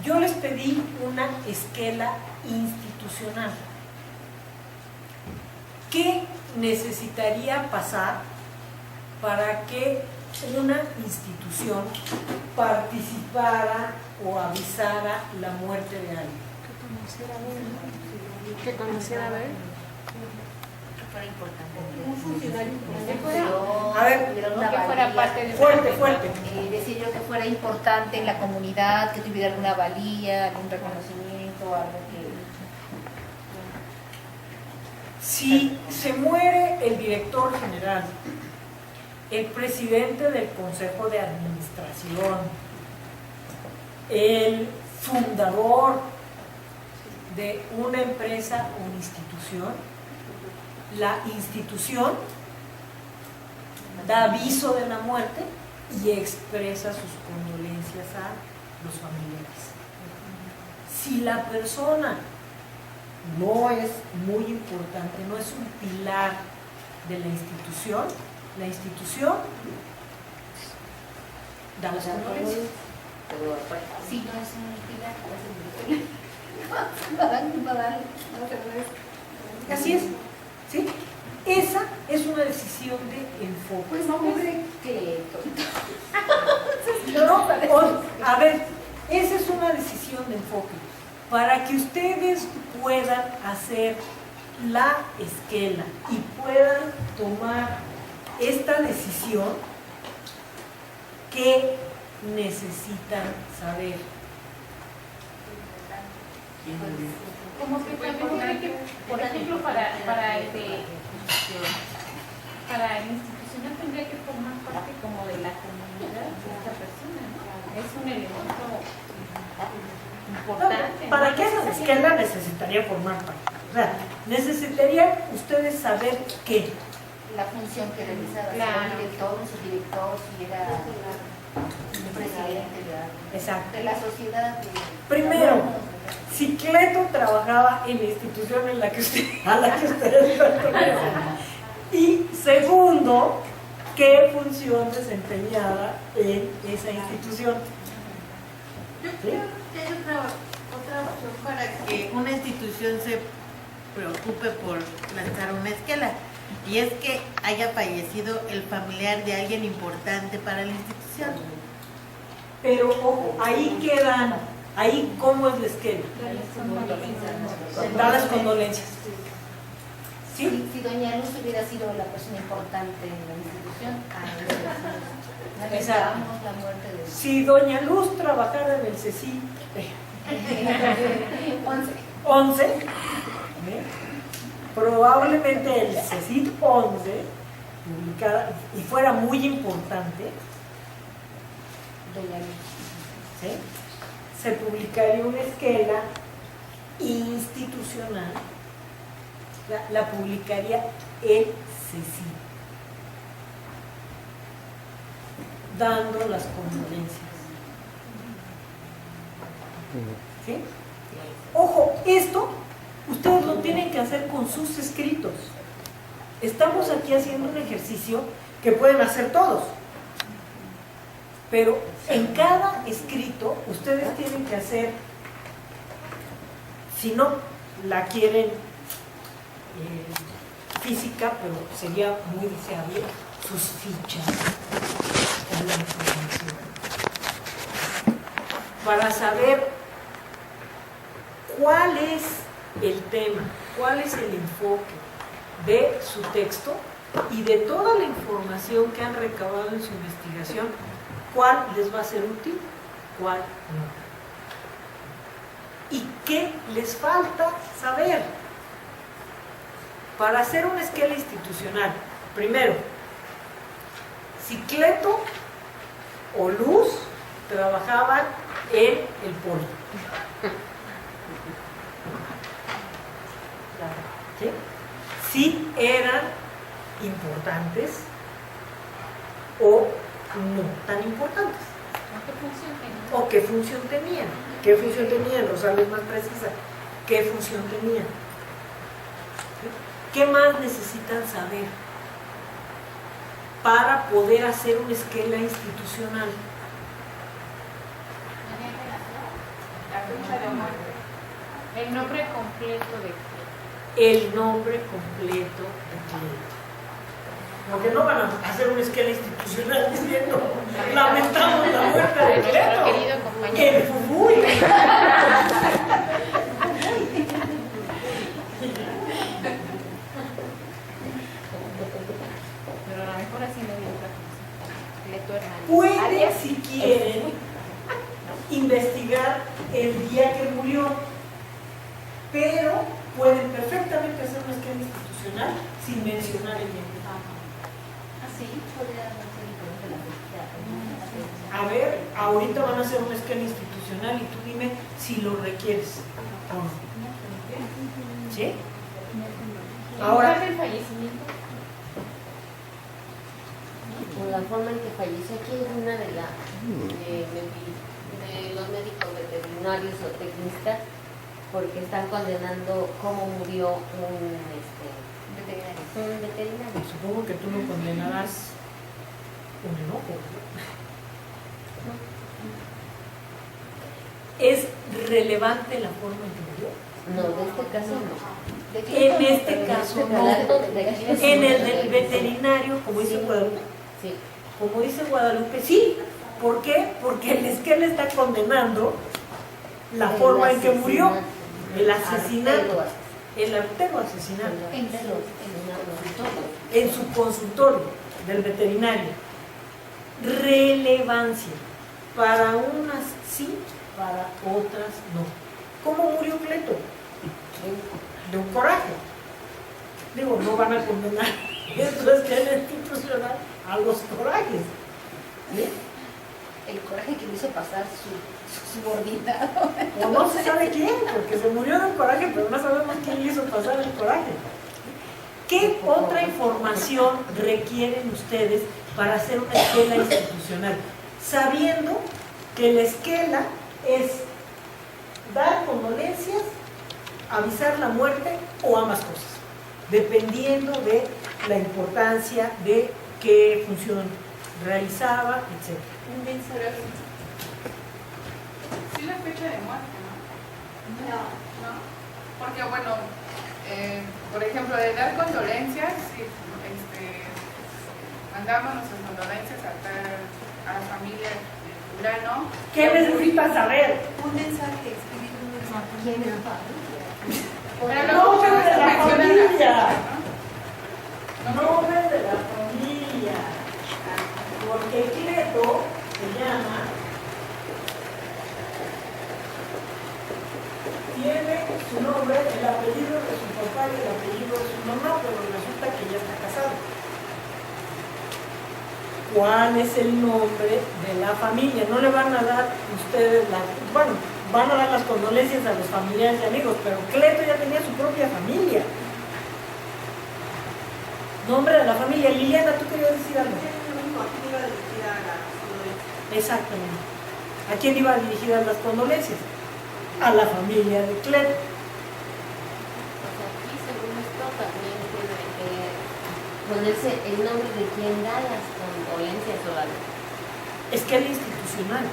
Yo les pedí una esquela institucional. ¿qué necesitaría pasar para que una institución participara o avisara la muerte de alguien? Que conociera a ver. Fuera importante. Un funcionario importante. A ver, Que fuera parte de fuerte, fuerte. Decir yo que fuera importante en la comunidad, que tuviera alguna valía, algún reconocimiento, algo que... Si se muere el director general, el presidente del Consejo de Administración, el fundador de una empresa o institución, la institución da aviso de la muerte y expresa sus condolencias a los familiares. Si la persona no es muy importante, no es un pilar de la institución da las condolencias. Si no es un pilar, Así es, ¿sí? Esa es una decisión de enfoque. pues no hombre que A ver, esa es una decisión de enfoque. Para que ustedes puedan hacer la esquela y puedan tomar esta decisión, ¿qué necesitan saber? Como que también tiene que, por ejemplo, para el institucional tendría que formar parte como de la comunidad de esta persona, ¿no? Es un elemento importante. Para que esa esquela necesitaría formar parte. O sea, necesitarían ustedes saber qué. la función que realizaba, Claro. si era director, subdirector, si era presidente Exacto. de la sociedad. Primero, si Cleto trabajaba en la institución a la que ustedes pertenecen. Y segundo, ¿qué función desempeñaba en esa institución? Yo creo que hay otra opción para que una institución se preocupe por lanzar una esquela, y es que haya fallecido el familiar de alguien importante para la institución. Pero ojo, ahí quedan, ahí cómo es la esquela. Da las condolencias. ¿Sí? Si doña Luz hubiera sido la persona importante en la institución, lamentamos la muerte de Si doña Luz trabajara en el CECI 11, probablemente el CECIT 11 publicara y fuera muy importante, doña Luz. ¿sí? Se publicaría una esquela institucional, la publicaría el CECI, dando las condolencias. ¿Sí? Ojo, esto ustedes lo tienen que hacer con sus escritos. Estamos aquí haciendo un ejercicio que pueden hacer todos, pero en cada escrito ustedes tienen que hacer, si no la quieren física, pero sería muy deseable, sus fichas con la información para saber cuál es el tema, cuál es el enfoque de su texto y de toda la información que han recabado en su investigación, cuál les va a ser útil, cuál no. ¿Y qué les falta saber? Para hacer una esquela institucional, primero, si Cleto o Luz trabajaban en el polo. ¿Sí? Si eran importantes o no tan importantes. ¿O qué función tenían? ¿Qué función tenían? Rosales más precisa. ¿Qué función tenían? ¿Qué más necesitan saber para poder hacer una esquela institucional? La fecha de muerte. El nombre completo de el nombre completo del cliente. Porque no van a hacer una esquela institucional diciendo lamentamos la muerte de Nuestro querido Cleto, compañero. el Fubuy. Pero a lo mejor así no hay otra cosa. Cleto Hernández. Pueden, Alias, si quieren, investigar el día que murió, pero pueden perfectamente hacer una esquema institucional sin mencionar el día. Así podría ser diferente la fecha. A ver, ahorita van a hacer una esquema institucional y tú dime si lo requieres o no. ¿Sí? Ahora, el fallecimiento. Por la forma en que falleció, aquí es una de los médicos veterinarios o tecnistas, porque están condenando cómo murió un veterinario. supongo que tú no condenarás un enojo. ¿Es relevante la forma en que murió? No, de este caso no. En este caso no. En el del veterinario, como dice Guadalupe. Sí. Como dice Guadalupe, sí. ¿Por qué? Porque el esquema está condenando la forma en que murió, el asesinato, el artero asesinato, en su consultorio del veterinario. Relevancia. Para unas sí, para otras no. ¿Cómo murió Cleto? De un coraje. Digo, no van a condenar eso es que es institucional a los corajes. ¿Sí? El coraje que le hizo pasar su subordinado. O no se sabe quién, porque se murió de un coraje, pero no sabemos quién le hizo pasar el coraje. ¿Qué otra información requieren ustedes para hacer una esquela institucional? Sabiendo que la esquela es dar condolencias, avisar la muerte o ambas cosas, dependiendo de la importancia de qué función realizaba, etc. Un bien saber. Sí, la fecha de muerte, ¿no? No. Porque, bueno, por ejemplo, de dar condolencias, sí, mandamos nuestras condolencias a la familia de fulano. ¿Qué necesitas saber? Un mensaje, escribir un mensaje. ¿Quién es padre? Pero No, luego de la familia. ¿no? Nombre de la familia. Porque Cleto se llama, tiene su nombre, el apellido de su papá y el apellido de su mamá, pero resulta que ya está casado. ¿Cuál es el nombre de la familia? No le van a dar ustedes bueno, van a dar las condolencias a los familiares y amigos, pero Cleto ya tenía su propia familia. Nombre de la familia. Liliana, ¿tú querías decir algo? Exactamente. ¿A quién iba dirigidas las condolencias? A la familia de Cleto. Pues aquí, según esto, también tiene que ponerse el nombre de quien da las condolencias o algo. Esquema institucional.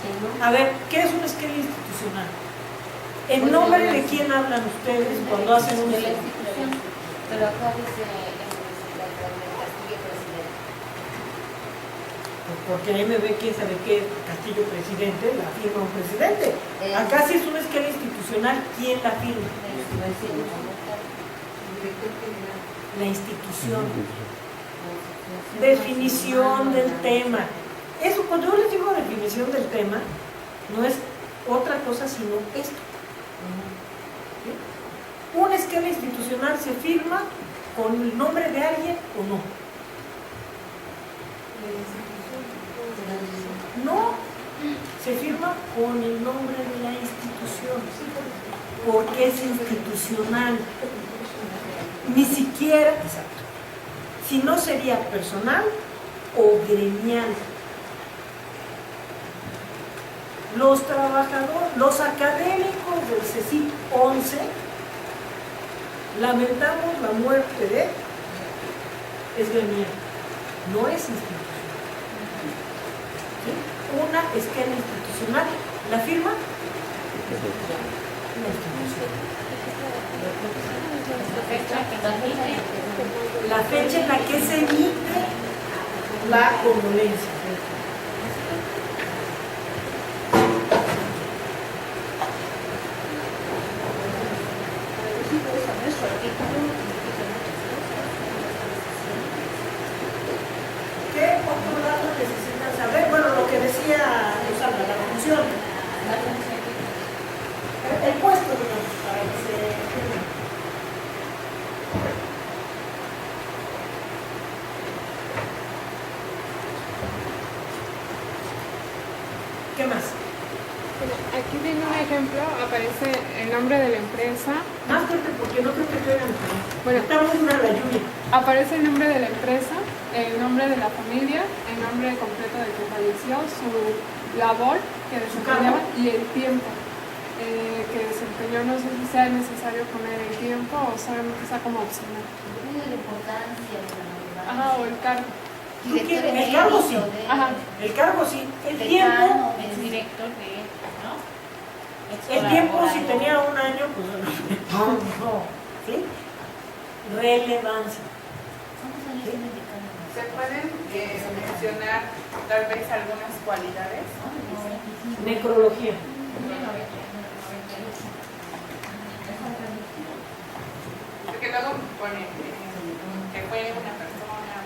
Sí, ¿no? A ver, ¿qué es un esquema institucional? ¿En nombre de quién hablan ustedes cuando hacen un De la esquema? institución. Pero acá dice la Universidad del Castillo Presidente. Pues porque ahí me ve quién sabe qué Castillo Presidente, la firma un presidente. Acá sí es un esquema institucional, ¿quién la firma? La institución. Definición del tema. Eso, cuando yo les digo definición del tema, no es otra cosa sino esto. ¿Sí? Un esquema institucional se firma con el nombre de alguien o no. No, se firma con el nombre de la institución, porque es institucional. Ni siquiera, exacto, si no sería personal o gremial. Los trabajadores, los académicos del CECIP 11, lamentamos la muerte de, es gremial, no es institucional. ¿Sí? Una esquema institucional, ¿la firma? La institución. La fecha en la que se emite la condolencia. ¿Qué otro dato necesitan saber? Bueno, lo que decía Susana, la función. El puesto, digamos, para que se entienda. ¿Qué más? Aquí viene un ejemplo, aparece el nombre de la empresa. Más fuerte porque no creo que te oigan. Bueno, estamos en una la lluvia. Aparece el nombre de la empresa, el nombre de la familia, el nombre completo del que falleció, su labor que desempeñaba y el tiempo que desempeñó. No sé si sea necesario poner el tiempo o solamente está como opcional. Depende de la importancia de la novedad. Ajá, o el cargo. El cargo sí. Ajá. El cargo sí. El tiempo. Es director de, ¿no? El tiempo, si tenía un año, pues no. ¿Sí? Relevancia. ¿Sí? ¿Se pueden mencionar tal vez algunas cualidades? Necrología. Porque luego ponen que fue una persona.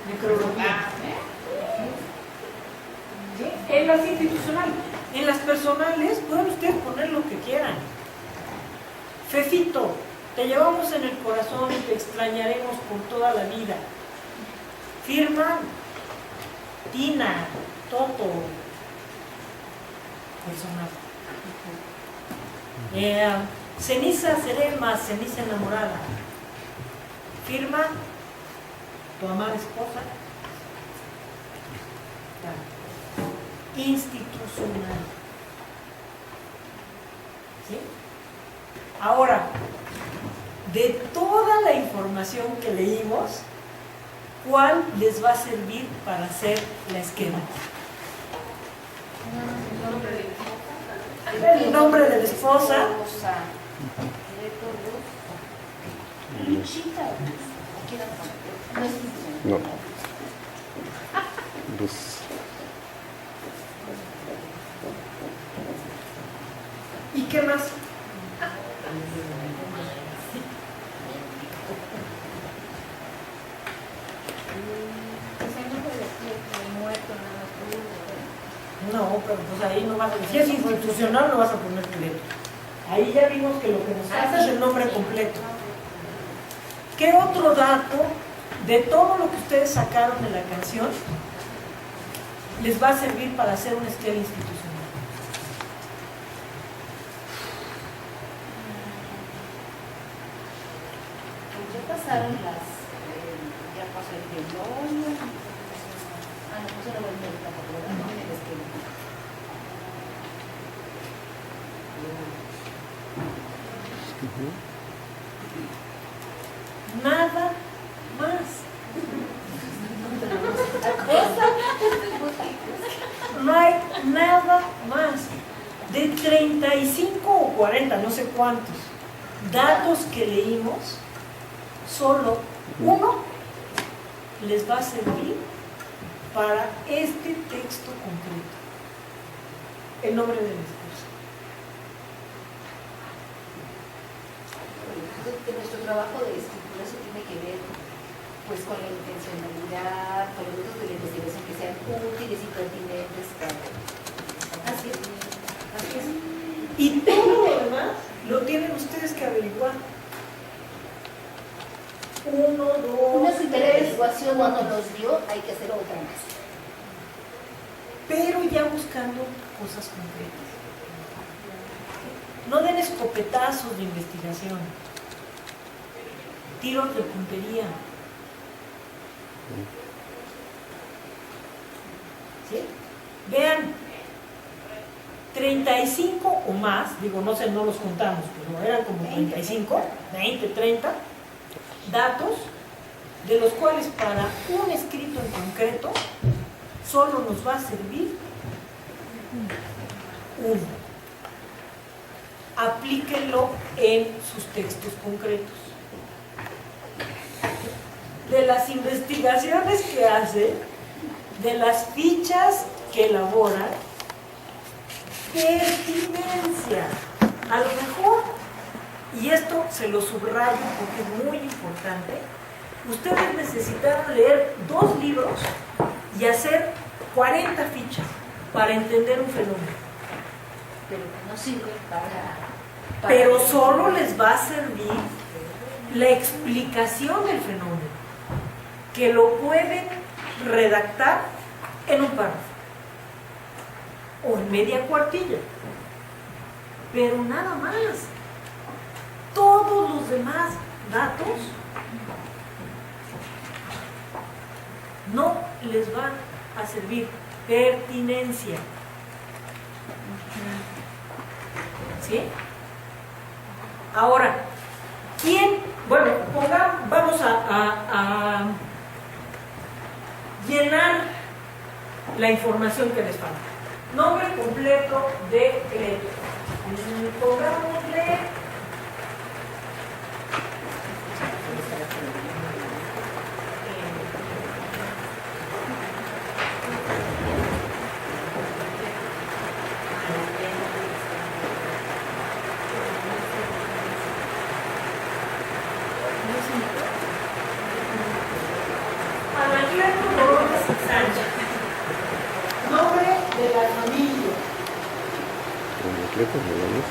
Necrología. ¿Sí? En las institucionales. En las personales pueden ustedes poner lo que quieran. Fefito, te llevamos en el corazón y te extrañaremos por toda la vida. Firma Tina, Toto. Personal. Ceniza seré más, ceniza enamorada. Firma tu amada esposa. Institucional. ¿Sí? Ahora, de toda la información que leímos, ¿cuál les va a servir para hacer la esquema? El nombre de la esposa. No. Luz. ¿Y qué más? No, pero pues ahí no vas a decir, si es institucional no vas a poner completo. Ahí ya vimos que lo que nos falta es el nombre completo. ¿Qué otro dato de todo lo que ustedes sacaron de la canción les va a servir para hacer una esquema institucional? Ya pasaron las, ya pasó el velorio. No, pues no voy a ver tampoco, ¿verdad? En el esquema. Nada más. No hay nada más. De 35 o 40, no sé cuántos datos que leímos, solo uno les va a servir para este texto concreto. El nombre de la esposa. Nuestro trabajo de escritura se tiene que ver pues con la intencionalidad, con los datos de la investigación que sean útiles y pertinentes para... Así es. Así es. Y todo lo demás lo tienen ustedes que averiguar. 1, 2, Una primera 3, averiguación no nos dio, hay que hacer otra más. pero ya buscando cosas concretas. No den escopetazos de investigación, tiros de puntería. ¿Sí? Vean, 35 o más, digo, no sé, no los contamos, pero eran como 35, 20, 30 datos, de los cuales para un escrito en concreto solo nos va a servir uno. aplíquenlo en sus textos concretos. De las investigaciones que hace, de las fichas que elabora, pertinencia. A lo mejor, y esto se lo subrayo porque es muy importante, ustedes necesitaron leer 2 libros y hacer 40 fichas para entender un fenómeno. Pero no sirve para Pero solo les va a servir la explicación del fenómeno, que lo pueden redactar en un párrafo o en media cuartilla, pero nada más. Todos los demás datos no les van a servir. Pertinencia. ¿Sí? Ahora, ¿quién? Bueno, vamos a llenar la información que les falta. Nombre completo de Cleto. Pongámosle Anacleto Morones Sánchez. Nombre de la familia. Anacleto Morones.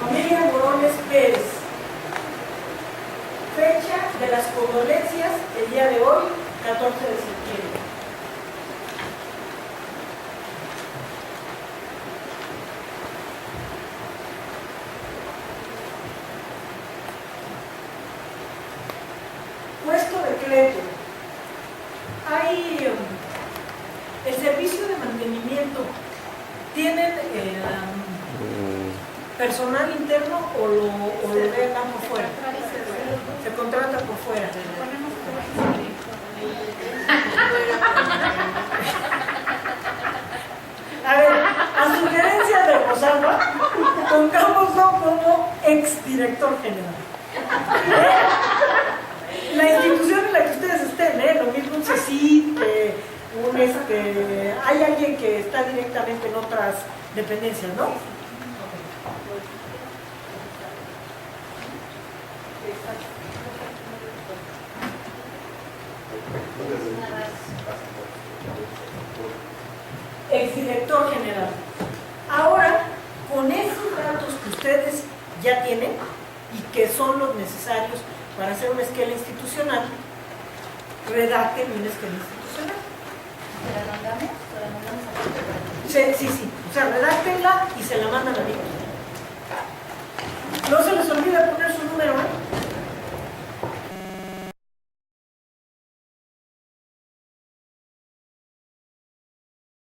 Familia Morones Pérez. Fecha de las condolencias el día de hoy, 14 de septiembre. Puesto de Cleto. Hay el servicio de mantenimiento. ¿Tienen personal interno o lo dejan por fuera? Se contrata por fuera. A ver, a sugerencia de Rosalba, pongámoslo como exdirector general. La institución en la que ustedes estén, lo mismo un CECIT, hay alguien que está directamente en otras dependencias, ¿no? Exdirector general. Ahora, con esos datos que ustedes ya tienen y que son los necesarios para hacer una esquela institucional, redacten una esquela institucional. ¿Se la mandamos? ¿Se la mandamos a Sí. O sea, redáctenla y se la mandan a mí. No se les olvide poner su número, ¿eh?